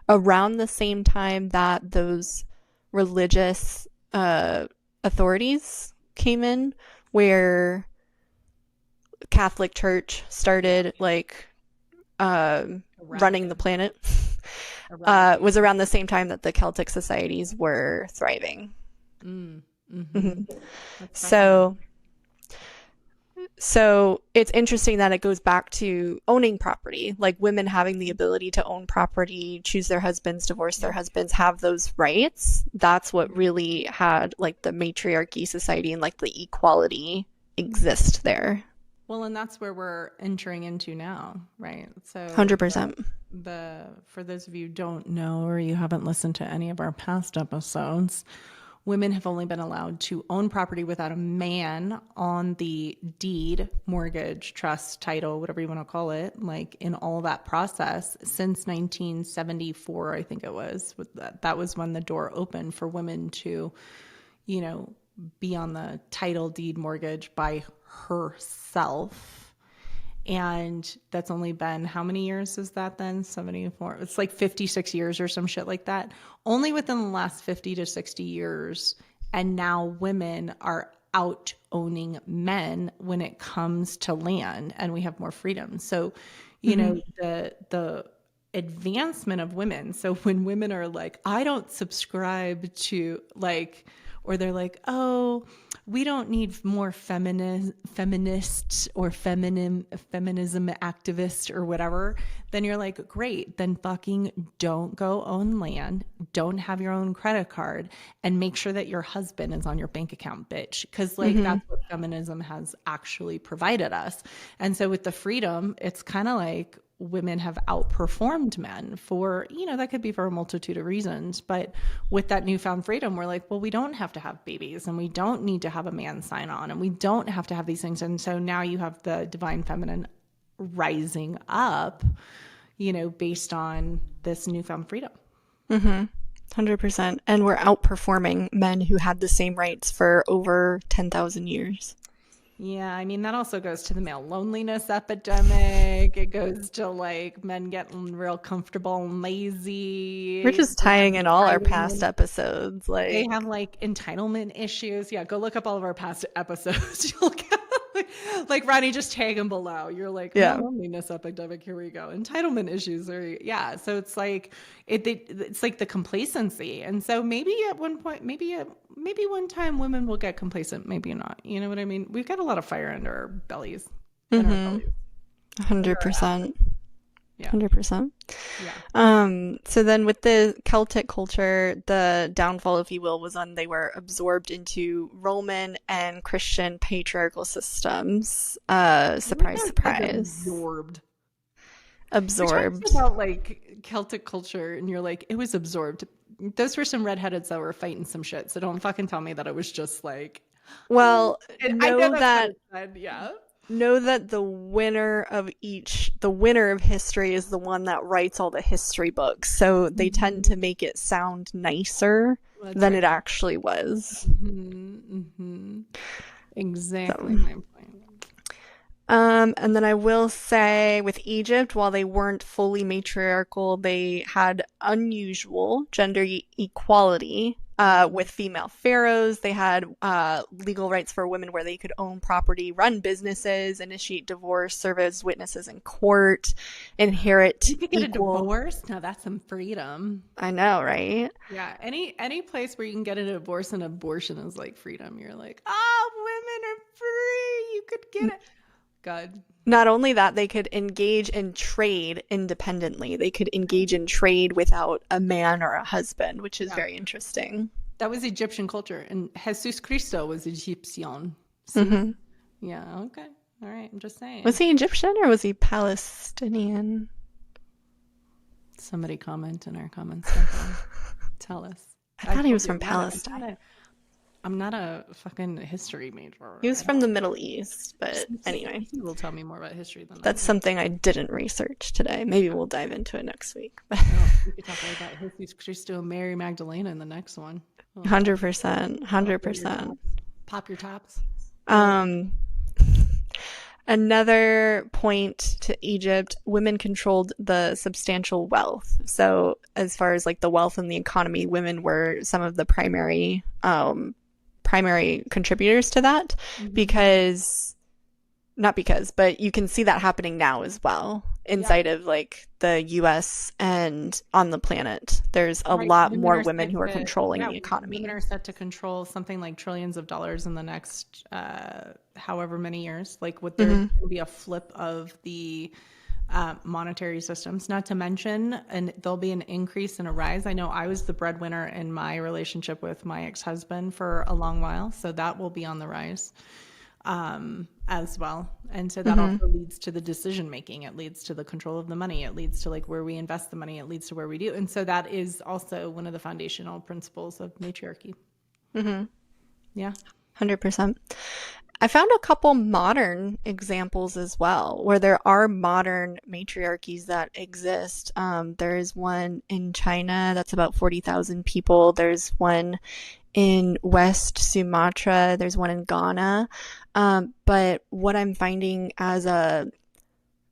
around the same time that those religious authorities came in, where Catholic Church started like running the planet, was around the same time that the Celtic societies were thriving. So it's interesting that it goes back to owning property, like women having the ability to own property, choose their husbands, divorce their husbands, have those rights. That's what really had like the matriarchy society and like the equality exist there. Well, and that's where we're entering into now, right? So 100%. For those of you who don't know or you haven't listened to any of our past episodes, women have only been allowed to own property without a man on the deed, mortgage, trust, title, whatever you want to call it, like in all that process since 1974, I think it was. That was when the door opened for women to, you know, be on the title deed mortgage by herself. And that's only been, how many years is that then? 74. It's like 56 years or some shit like that. Only within the last 50 to 60 years. And now women are out owning men when it comes to land, and we have more freedom. So, you know, the advancement of women. So when women are like, I don't subscribe to like, or they're like, oh, we don't need more feminists or feminism activists or whatever, then you're like, great, then fucking don't go own land, don't have your own credit card, and make sure that your husband is on your bank account, bitch. Because like that's what feminism has actually provided us. And so with the freedom, it's kind of like women have outperformed men for, you know, that could be for a multitude of reasons. But with that newfound freedom, we're like, well, we don't have to have babies, and we don't need to have a man sign on, and we don't have to have these things. And so now you have the divine feminine rising up, you know, based on this newfound freedom. 100%. And we're outperforming men who had the same rights for over 10,000 years. Yeah, I mean, that also goes to the male loneliness epidemic. It goes to like men getting real comfortable and lazy. We're just tying in all our past episodes. Like, they have like entitlement issues. Yeah, go look up all of our past episodes. You'll get like Ronnie, just tag them below. You're like, yeah, loneliness epidemic. Here we go. Entitlement issues. Yeah. So it's like it's like the complacency. And so maybe at one point, maybe one time women will get complacent. Maybe not. You know what I mean? We've got a lot of fire under our bellies. 100%. Yeah. 100%. Yeah. So then with the Celtic culture, the downfall, if you will, was when they were absorbed into Roman and Christian patriarchal systems. Surprise, surprise. Absorbed. About like Celtic culture, and you're like, it was absorbed. Those were some redheadeds that were fighting some shit. So don't fucking tell me that it was just like. Well, know that the winner of history is the one that writes all the history books. So they tend to make it sound nicer than it actually was. Exactly my point. And then I will say with Egypt, while they weren't fully matriarchal, they had unusual gender equality with female pharaohs. They had legal rights for women where they could own property, run businesses, initiate divorce, serve as witnesses in court, inherit You could get a divorce? Now that's some freedom. I know, right? Yeah. Any place where you can get a divorce and abortion is like freedom. You're like, oh, women are free. You could get it. God. Not only that, they could engage in trade independently. They could engage in trade without a man or a husband, which is very interesting. That was Egyptian culture, and Jesus Cristo was Egyptian. Yeah, okay. All right, I'm just saying. Was he Egyptian or was he Palestinian? Somebody comment in our comments section. Tell us. I thought he was from Palestine. I'm not a fucking history major. He was from the Middle East, but anyway. You will tell me more about history than that's something I didn't research today. Maybe we'll dive into it next week. We could talk about Jesus Cristo and Mary Magdalena in the next one. 100%. 100%. Pop your tops. Another point to Egypt, women controlled the substantial wealth. So as far as like the wealth in the economy, women were some of the primary contributors to that but you can see that happening now as well inside of like the US and on the planet. There's a lot more women who are controlling the economy. Women are set to control something like trillions of dollars in the next however many years. Like would there going to be a flip of the monetary systems, not to mention, and there'll be an increase and a rise. I know I was the breadwinner in my relationship with my ex-husband for a long while, so that will be on the rise. as well. And so that also leads to the decision making. It leads to the control of the money. It leads to like where we invest the money. It leads to where we do. And so that is also one of the foundational principles of matriarchy. Yeah. 100%. I found a couple modern examples as well, where there are modern matriarchies that exist. There is one in China that's about 40,000 people. There's one in West Sumatra. There's one in Ghana. But what I'm finding as a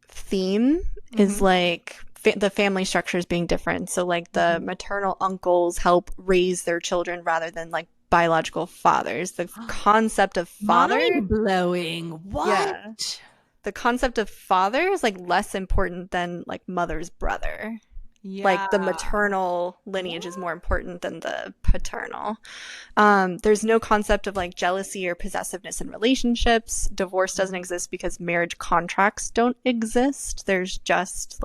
theme is like the family structures being different. So like the maternal uncles help raise their children rather than like biological fathers. The concept of father, mind-blowing. What? Yeah. The concept of father is like less important than like mother's brother. Yeah. Like the maternal lineage is more important than the paternal. There's no concept of like jealousy or possessiveness in relationships. Divorce doesn't exist because marriage contracts don't exist. There's just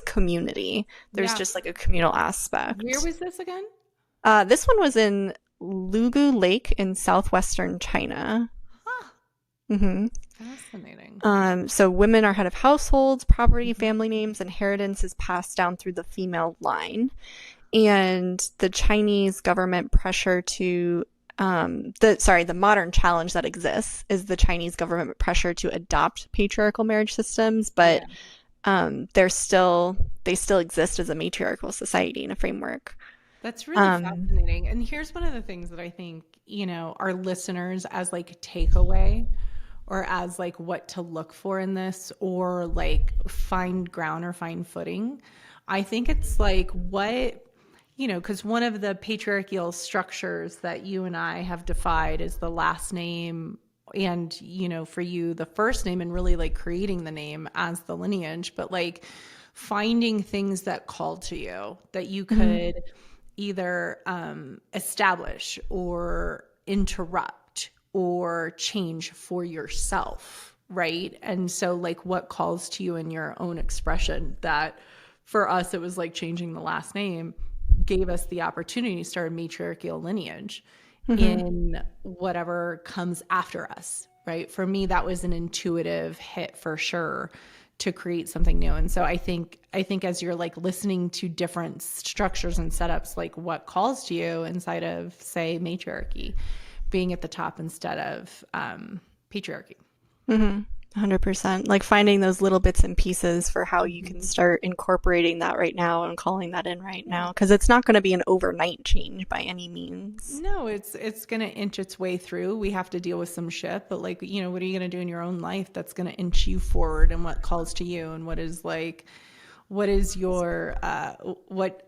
community. There's just like a communal aspect. Where was this again? This one was in Lugu Lake in southwestern China. Fascinating. So women are head of households, property, family names, inheritance is passed down through the female line. And the Chinese government pressure to the modern challenge that exists is the Chinese government pressure to adopt patriarchal marriage systems, but they still exist as a matriarchal society in a framework. That's really fascinating. And here's one of the things that I think, our listeners as like takeaway or as like what to look for in this or like find ground or find footing. I think it's like because one of the patriarchal structures that you and I have defied is the last name and, for you, the first name and really like creating the name as the lineage, but like finding things that call to you that you could either establish or interrupt or change for yourself, right? And so like what calls to you in your own expression that for us, it was like changing the last name gave us the opportunity to start a matriarchal lineage in whatever comes after us, right? For me, that was an intuitive hit for sure to create something new. And so I think as you're like listening to different structures and setups, like what calls to you inside of, say, matriarchy, being at the top instead of patriarchy. 100%. Like finding those little bits and pieces for how you can start incorporating that right now and calling that in right now. Because it's not going to be an overnight change by any means. No, it's going to inch its way through. We have to deal with some shit. But like, what are you going to do in your own life that's going to inch you forward and what calls to you and what is your,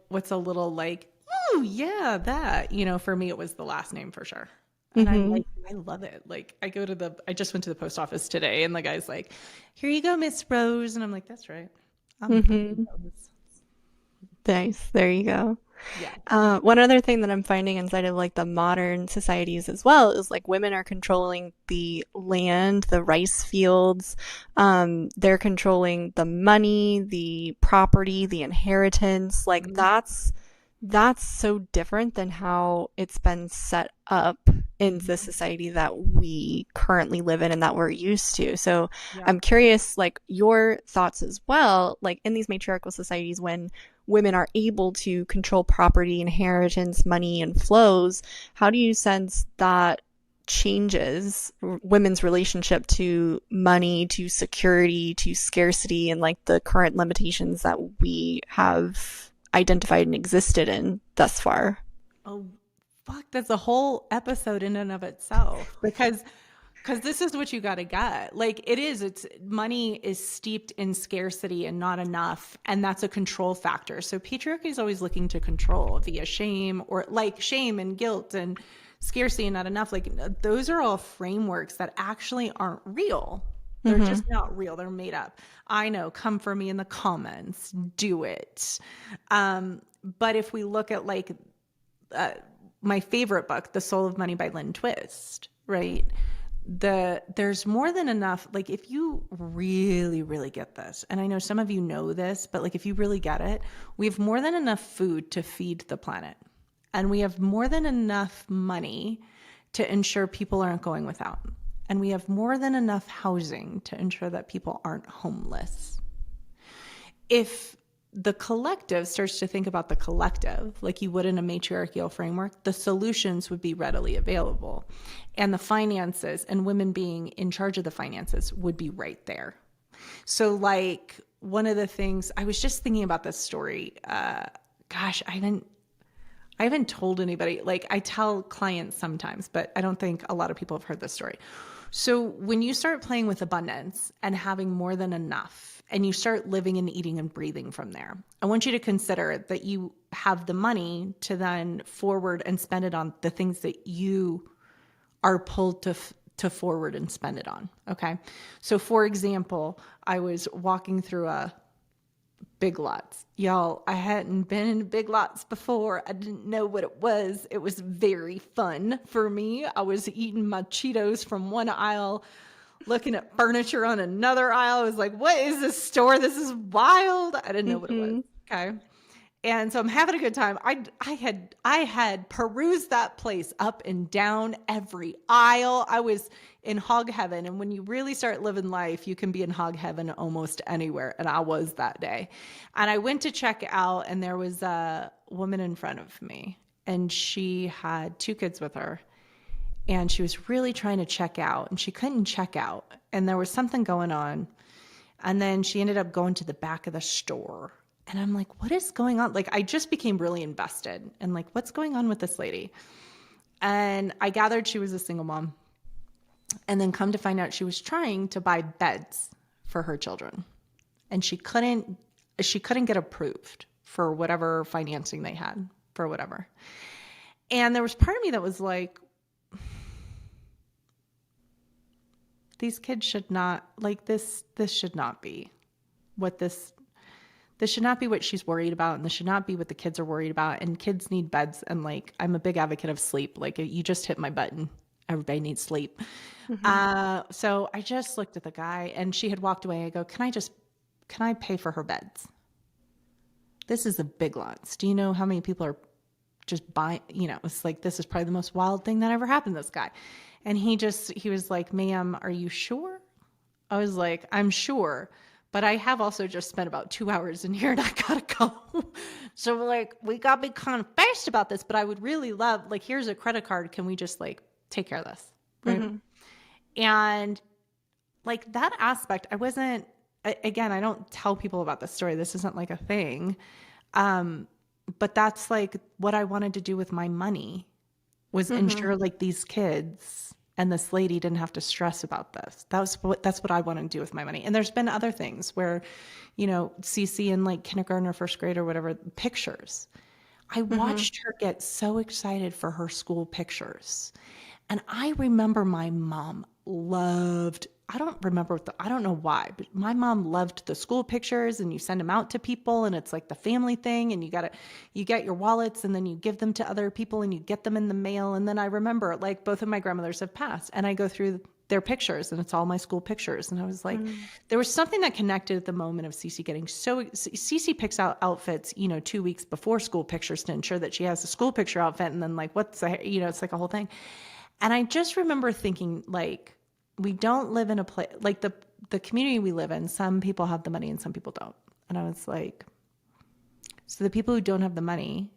what's a little like, oh yeah, that, for me, it was the last name for sure. And I love it. Like I just went to the post office today and the guy's like, here you go, Miss Rose. And I'm like, that's right. Nice. There you go. Yeah. One other thing that I'm finding inside of like the modern societies as well is like women are controlling the land, the rice fields. They're controlling the money, the property, the inheritance. Like that's so different than how it's been set up in the society that we currently live in and that we're used to. So I'm curious, like your thoughts as well, like in these matriarchal societies when women are able to control property, inheritance, money, and flows, how do you sense that changes women's relationship to money, to security, to scarcity, and like the current limitations that we have identified and existed in thus far? Oh, fuck. That's a whole episode in and of itself because this is what you got to get. Like it's money is steeped in scarcity and not enough. And that's a control factor. So patriarchy is always looking to control via shame or like shame and guilt and scarcity and not enough. Like those are all frameworks that actually aren't real. They're just not real. They're made up. I know. Come for me in the comments. Do it. But if we look at like my favorite book, The Soul of Money by Lynn Twist, right? There's more than enough. Like if you really, really get this, and I know some of you know this, but like if you really get it, we have more than enough food to feed the planet. And we have more than enough money to ensure people aren't going without. and we have more than enough housing to ensure that people aren't homeless. If the collective starts to think about the collective like you would in a matriarchal framework, the solutions would be readily available. And the finances and women being in charge of the finances would be right there. So like one of the things, I was just thinking about this story. Gosh, I haven't told anybody. Like I tell clients sometimes, but I don't think a lot of people have heard this story. So when you start playing with abundance and having more than enough, and you start living and eating and breathing from there, I want you to consider that you have the money to then forward and spend it on the things that you are pulled to forward and spend it on. Okay. So for example, I was walking through a Big Lots. Y'all, I hadn't been in Big Lots before. I didn't know what it was. It was very fun for me. I was eating my Cheetos from one aisle, looking at furniture on another aisle. I was like, what is this store? This is wild. I didn't know what it was. Okay. And so I'm having a good time. I had perused that place up and down every aisle. I was in hog heaven. And when you really start living life, you can be in hog heaven almost anywhere. And I was that day. And I went to check out, and there was a woman in front of me, and she had 2 kids with her. And she was really trying to check out, and she couldn't check out. And there was something going on. And then she ended up going to the back of the store. And I'm like, what is going on? Like, I just became really invested and like, what's going on with this lady? And I gathered she was a single mom. And then come to find out she was trying to buy beds for her children. And she couldn't get approved for whatever financing they had for whatever. And there was part of me that was like, these kids should not, like this should not be what this should not be what she's worried about, and this should not be what the kids are worried about. And kids need beds. And like, I'm a big advocate of sleep. Like, you just hit my button. Everybody needs sleep. So I just looked at the guy, and she had walked away. I go, can I pay for her beds? This is a Big Lots. Do you know how many people are just buying? You know, it's like, this is probably the most wild thing that ever happened to this guy. And he was like, ma'am, are you sure? I was like, I'm sure. But I have also just spent about 2 hours in here, and I gotta go. So like, we gotta be kind of fast about this, but I would really love, like, here's a credit card. Can we just like take care of this? Right. And like that aspect, I wasn't, again, I don't tell people about this story. This isn't like a thing. But that's like what I wanted to do with my money was ensure like these kids and this lady didn't have to stress about this. That's what I want to do with my money. And there's been other things where, you know, Cece in like kindergarten or first grade or whatever, pictures. I watched her get so excited for her school pictures. And I remember my mom loved, I don't know why, but my mom loved the school pictures, and you send them out to people, and it's like the family thing, and you get your wallets, and then you give them to other people, and you get them in the mail. And then I remember, like, both of my grandmothers have passed, and I go through their pictures, and it's all my school pictures. And I was like, there was something that connected at the moment of Cece Cece picks out outfits, you know, 2 weeks before school pictures to ensure that she has a school picture outfit. And then like, it's like a whole thing. And I just remember thinking, like, we don't live in a place like the community we live in. Some people have the money and some people don't. And I was like, so the people who don't have the money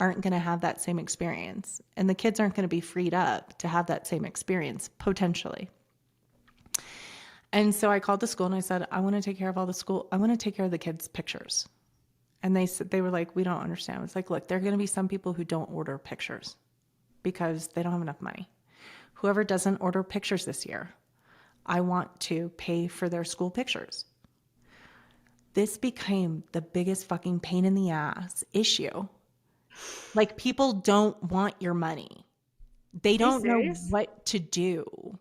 aren't going to have that same experience. And the kids aren't going to be freed up to have that same experience, potentially. And so I called the school and I said, I want to take care of all the school. I want to take care of the kids' pictures. And they were like, we don't understand. It's like, look, there are going to be some people who don't order pictures because they don't have enough money. Whoever doesn't order pictures this year, I want to pay for their school pictures. This became the biggest fucking pain in the ass issue. Like, people don't want your money. They don't know what to do.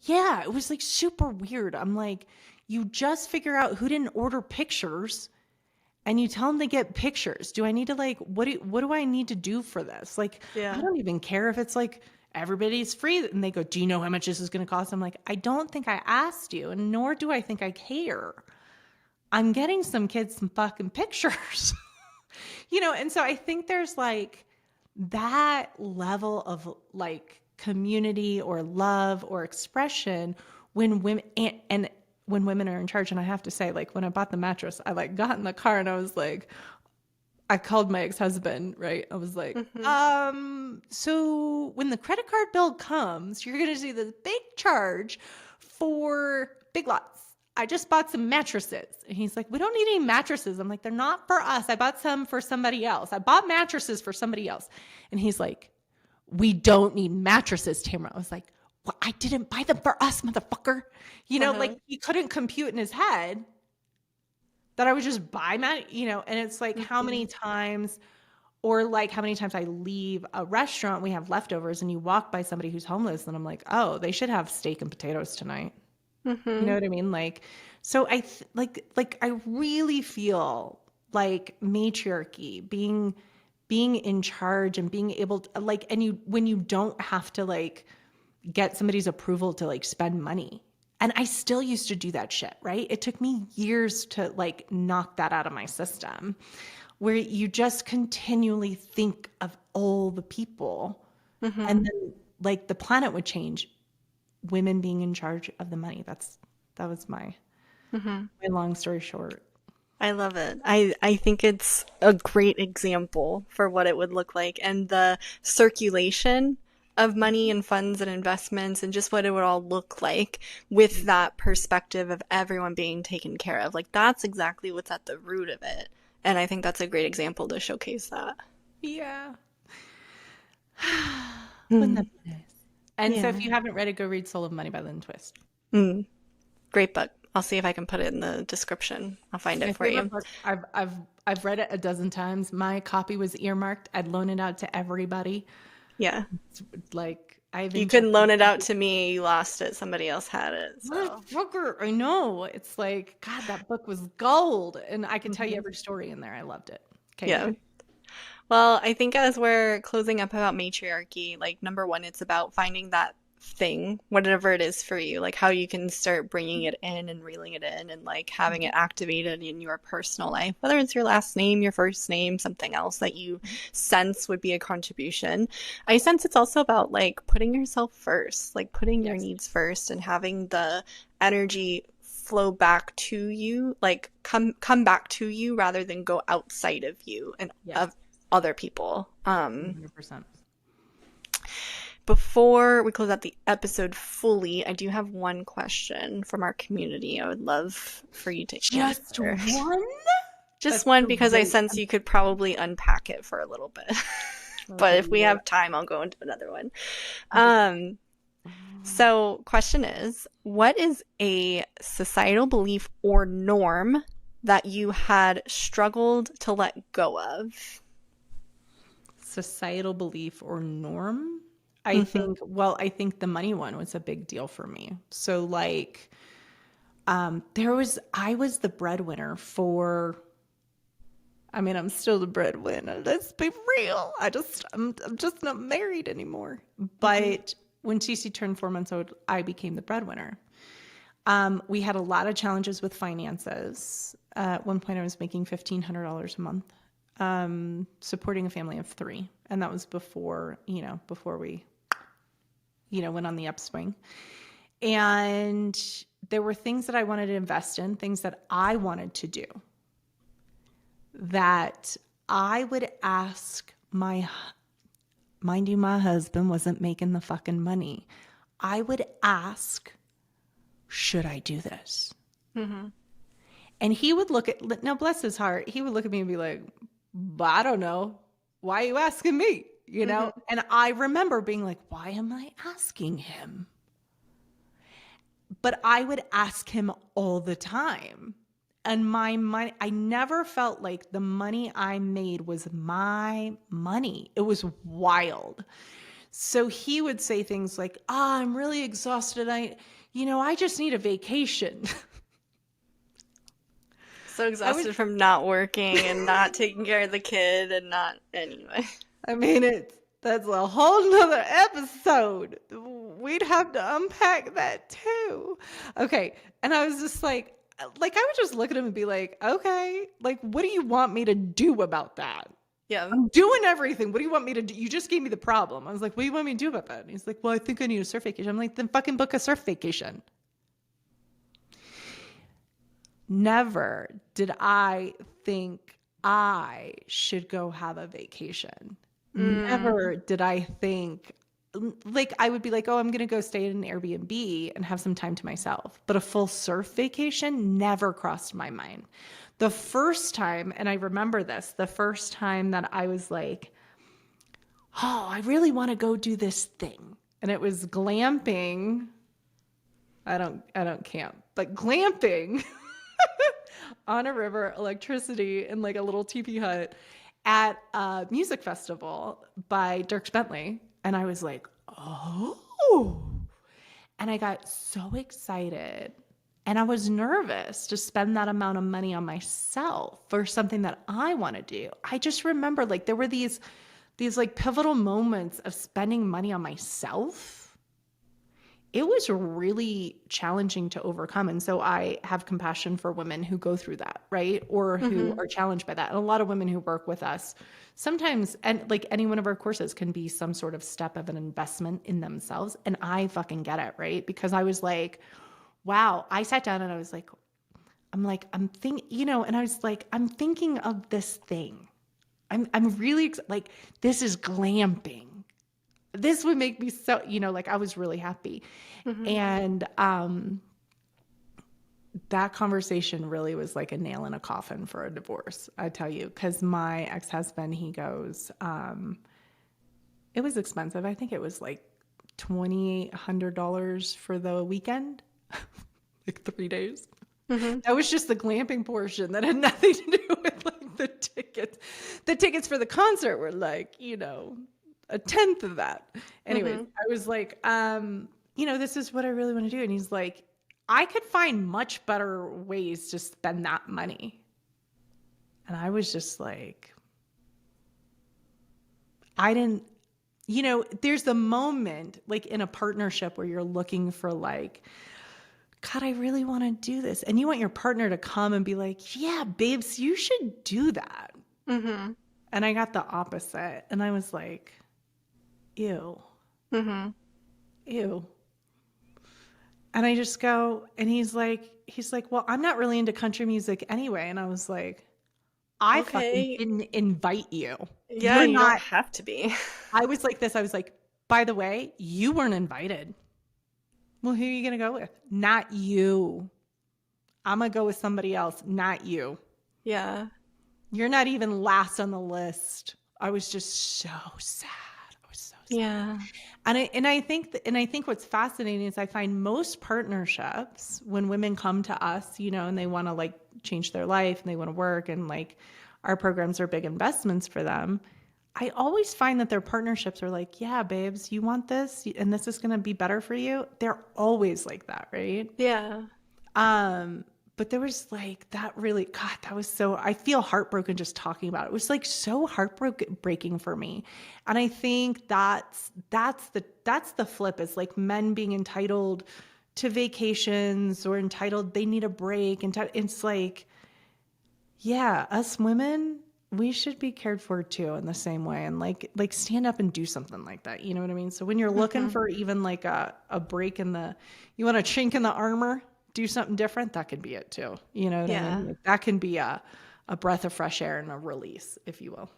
Yeah, it was like super weird. I'm like, you just figure out who didn't order pictures and you tell them to get pictures. Do I need to like, what do I need to do for this? Like, I don't even care if it's like, everybody's free. And they go, do you know how much this is going to cost? I'm like, I don't think I asked you, and nor do I think I care. I'm getting some kids some fucking pictures, you know? And so I think there's like that level of like community or love or expression when women and when women are in charge. And I have to say, like, when I bought the mattress, I like got in the car and I was like, I called my ex-husband, right? I was like, so when the credit card bill comes, you're going to see this big charge for Big Lots. I just bought some mattresses. And he's like, we don't need any mattresses. I'm like, they're not for us. I bought some for somebody else. I bought mattresses for somebody else. And he's like, we don't need mattresses, Tamara. I was like, well, I didn't buy them for us, motherfucker. You know, like he couldn't compute in his head that I would just buy and it's like how many times or like how many times I leave a restaurant, we have leftovers and you walk by somebody who's homeless and I'm like, oh, they should have steak and potatoes tonight. You know what I mean? Like, so I I really feel like matriarchy, being in charge and being able to like, and when you don't have to like get somebody's approval to like spend money. And I still used to do that shit, right? It took me years to like knock that out of my system, where you just continually think of all the people and then like the planet would change. Women being in charge of the money. That was my long story short. I love it. I think it's a great example for what it would look like, and the circulation of money and funds and investments and just what it would all look like with that perspective of everyone being taken care of. Like, that's exactly what's at the root of it. And I think that's a great example to showcase that. Yeah. Wouldn't that be nice? And so if you haven't read it, go read Soul of Money by Lynn Twist. Great book. I'll see if I can put it in the description. I'll find it for you. Book. I've read it a dozen times. My copy was earmarked. I'd loan it out to everybody. Yeah. It's like you couldn't loan it out to me. You lost it. Somebody else had it. So. Motherfucker, I know. It's like, God, that book was gold. And I can tell you every story in there. I loved it. Okay. Yeah. Well, I think as we're closing up about matriarchy, like, number one, it's about finding that thing, whatever it is for you, like how you can start bringing it in and reeling it in and like having it activated in your personal life, whether it's your last name, your first name, something else that you sense would be a contribution. I sense it's also about like putting yourself first, like putting your needs first and having the energy flow back to you, like come back to you rather than go outside of you and of other people. 100%. Before we close out the episode fully, I do have one question from our community I would love for you to answer. Just one? Just one, because I sense you could probably unpack it for a little bit. But if we have time, I'll go into another one. So question is, what is a societal belief or norm that you had struggled to let go of? Societal belief or norm? I think the money one was a big deal for me. So like, I was the breadwinner I'm still the breadwinner. Let's be real. I'm just not married anymore. But when Cece turned 4 months old, I became the breadwinner. We had a lot of challenges with finances. At one point I was making $1,500 a month, supporting a family of 3. And that was before we went on the upswing. And there were things that I wanted to invest in, things that I wanted to do, that I would ask mind you, my husband wasn't making the fucking money. I would ask, should I do this? And he would now bless his heart, he would look at me and be like, I don't know. Why are you asking me? And I remember being like, why am I asking him? But I would ask him all the time. And my money, I never felt like the money I made was my money. It was wild. So he would say things like, I'm really exhausted. I just need a vacation. So exhausted from not working and not taking care of the kid and not, anyway. I mean, that's a whole nother episode. We'd have to unpack that too. Okay. And I was just like I would just look at him and be like, okay, like, what do you want me to do about that? Yeah. I'm doing everything. What do you want me to do? You just gave me the problem. I was like, what do you want me to do about that? And he's like, well, I think I need a surf vacation. I'm like, then fucking book a surf vacation. Never did I think I should go have a vacation. Never did I think, like, I would be like, oh, I'm going to go stay in an Airbnb and have some time to myself. But a full surf vacation never crossed my mind. The first time, and I remember this, the first time that I was like, oh, I really want to go do this thing. And it was glamping. I don't camp, but glamping on a river, electricity, in like a little teepee hut at a music festival by Dierks Bentley. And I was like, oh. And I got so excited. And I was nervous to spend that amount of money on myself for something that I want to do. I just remember like there were these like pivotal moments of spending money on myself. It was really challenging to overcome. And so I have compassion for women who go through that, right? Or who are challenged by that. And a lot of women who work with us sometimes, and like any one of our courses can be some sort of step of an investment in themselves. And I fucking get it, right? Because I was like, wow, I sat down and I was like, I'm thinking, and I was like, I'm thinking of this thing. I'm really like, this is glamping. This would make me so, like I was really happy. And that conversation really was like a nail in a coffin for a divorce, I tell you, because my ex-husband, he goes, it was expensive. I think it was like $2,800 for the weekend, like 3 days. That was just the glamping portion. That had nothing to do with like the tickets. The tickets for the concert were like, a tenth of that. Anyways, I was like, this is what I really want to do. And he's like, I could find much better ways to spend that money. And I was just like, I didn't, there's the moment like in a partnership where you're looking for like, God, I really want to do this. And you want your partner to come and be like, yeah, babes, you should do that. And I got the opposite. And I was like, ew. Ew. And I just go, and he's like, well, I'm not really into country music anyway. And I was like, I fucking didn't invite you. Yeah, you don't have to be. I was like this. I was like, by the way, you weren't invited. Well, who are you going to go with? Not you. I'm going to go with somebody else, not you. Yeah. You're not even last on the list. I was just so sad. I was so sad. Yeah. And I think what's fascinating is I find most partnerships when women come to us, and they want to like change their life and they want to work and like our programs are big investments for them. I always find that their partnerships are like, yeah, babes, you want this and this is going to be better for you. They're always like that, right? Yeah. But there was like that really, God, that was so, I feel heartbroken just talking about it. It was like so heartbreaking for me. And I think that's the flip, is like men being entitled to vacations or entitled, they need a break. And it's like, yeah, us women, we should be cared for too in the same way, and like stand up and do something like that. You know what I mean? So when you're looking for even like a break in you want a chink in the armor, do something different, that could be it too. You know what I mean? Like, that can be a breath of fresh air and a release, if you will.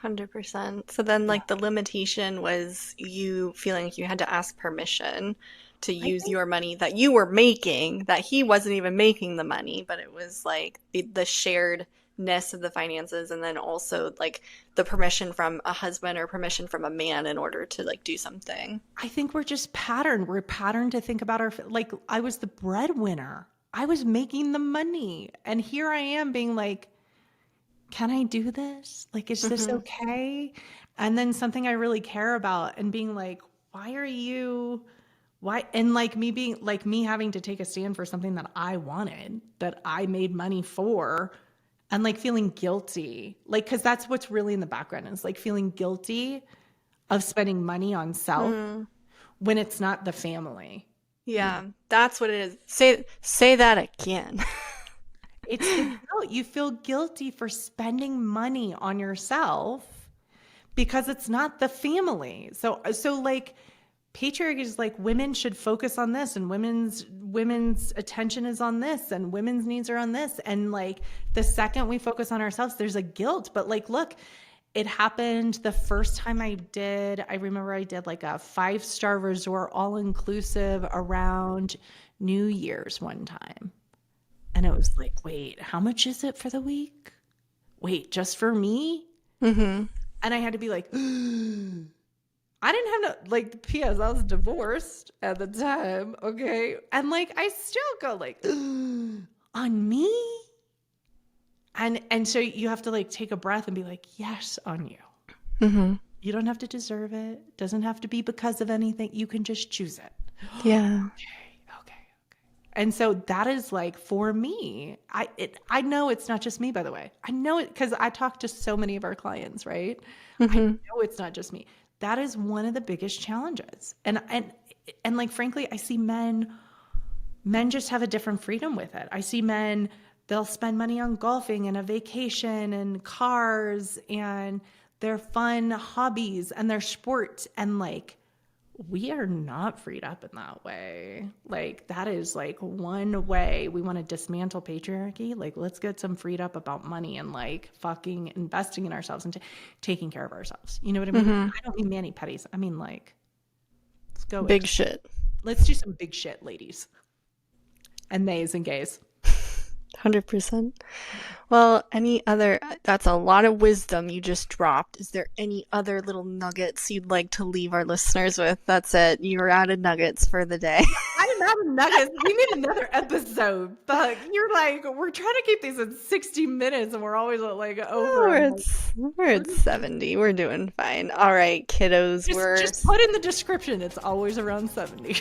100%. So then like the limitation was you feeling like you had to ask permission to use your money that you were making, that he wasn't even making the money, but it was like the sharedness of the finances, and then also like the permission from a husband or permission from a man in order to like do something. I think we're just patterned. We're patterned to think about like I was the breadwinner. I was making the money. And here I am being like, can I do this? Like, is this okay? And then something I really care about and being like, why? And like me having to take a stand for something that I wanted, that I made money for, and like feeling guilty, like, cause that's what's really in the background, is like feeling guilty of spending money on self when it's not the family. Yeah, that's what it is. Say that again. It's the guilt. You feel guilty for spending money on yourself because it's not the family. So like patriarchy is like women should focus on this, and women's attention is on this, and women's needs are on this. And like the second we focus on ourselves, there's a guilt. But like, look, it happened the first time I remember I did like a 5-star resort, all inclusive, around New Year's one time. And it was like, wait, how much is it for the week? Wait, just for me? Mm-hmm. And I had to be like, I didn't have no, like, P.S. I was divorced at the time, okay? And like, I still go like, on me? And so you have to like take a breath and be like, yes, on you. Mm-hmm. You don't have to deserve it. It doesn't have to be because of anything. You can just choose it. Yeah. Okay. And so that is like, for me, I know it's not just me, by the way. I know it because I talk to so many of our clients, right? Mm-hmm. I know it's not just me. That is one of the biggest challenges. And like, frankly, I see men just have a different freedom with it. I see men, they'll spend money on golfing and a vacation and cars and their fun hobbies and their sports. And like, we are not freed up in that way. Like, that is like one way we want to dismantle patriarchy. Like, let's get some freed up about money and like fucking investing in ourselves and taking care of ourselves. You know what I mean? Mm-hmm. I don't mean mani-pedis. I mean, like, let's go. Big shit. Let's do some big shit, ladies. And theys and gays. 100%. Well, that's a lot of wisdom you just dropped. Is there any other little nuggets you'd like to leave our listeners with? That's it. You're out of nuggets for the day. I'm out of nuggets. We need another episode. But you're like, we're trying to keep these at 60 minutes and we're always like over. We're at 70. We're doing fine. All right, kiddos. Just put in the description. It's always around 70.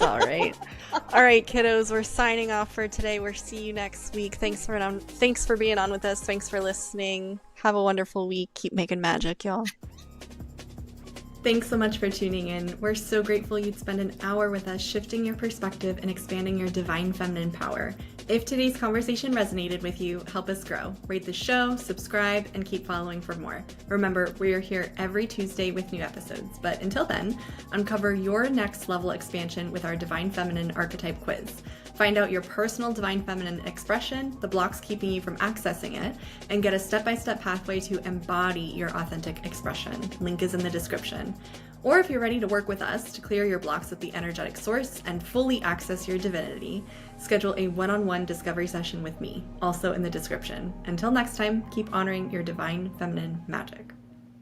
All right. All right, kiddos, we're signing off for today. We'll see you next week. Thanks for being on with us. Thanks for listening. Have a wonderful week. Keep making magic, y'all. Thanks so much for tuning in. We're so grateful you'd spend an hour with us shifting your perspective and expanding your divine feminine power. If today's conversation resonated with you, help us grow. Rate the show, subscribe, and keep following for more. Remember, we are here every Tuesday with new episodes. But until then, uncover your next level expansion with our Divine Feminine Archetype Quiz. Find out your personal Divine Feminine expression, the blocks keeping you from accessing it, and get a step-by-step pathway to embody your authentic expression. Link is in the description. Or if you're ready to work with us to clear your blocks with the energetic source and fully access your divinity, schedule a one-on-one discovery session with me, also in the description. Until next time, keep honoring your divine feminine magic.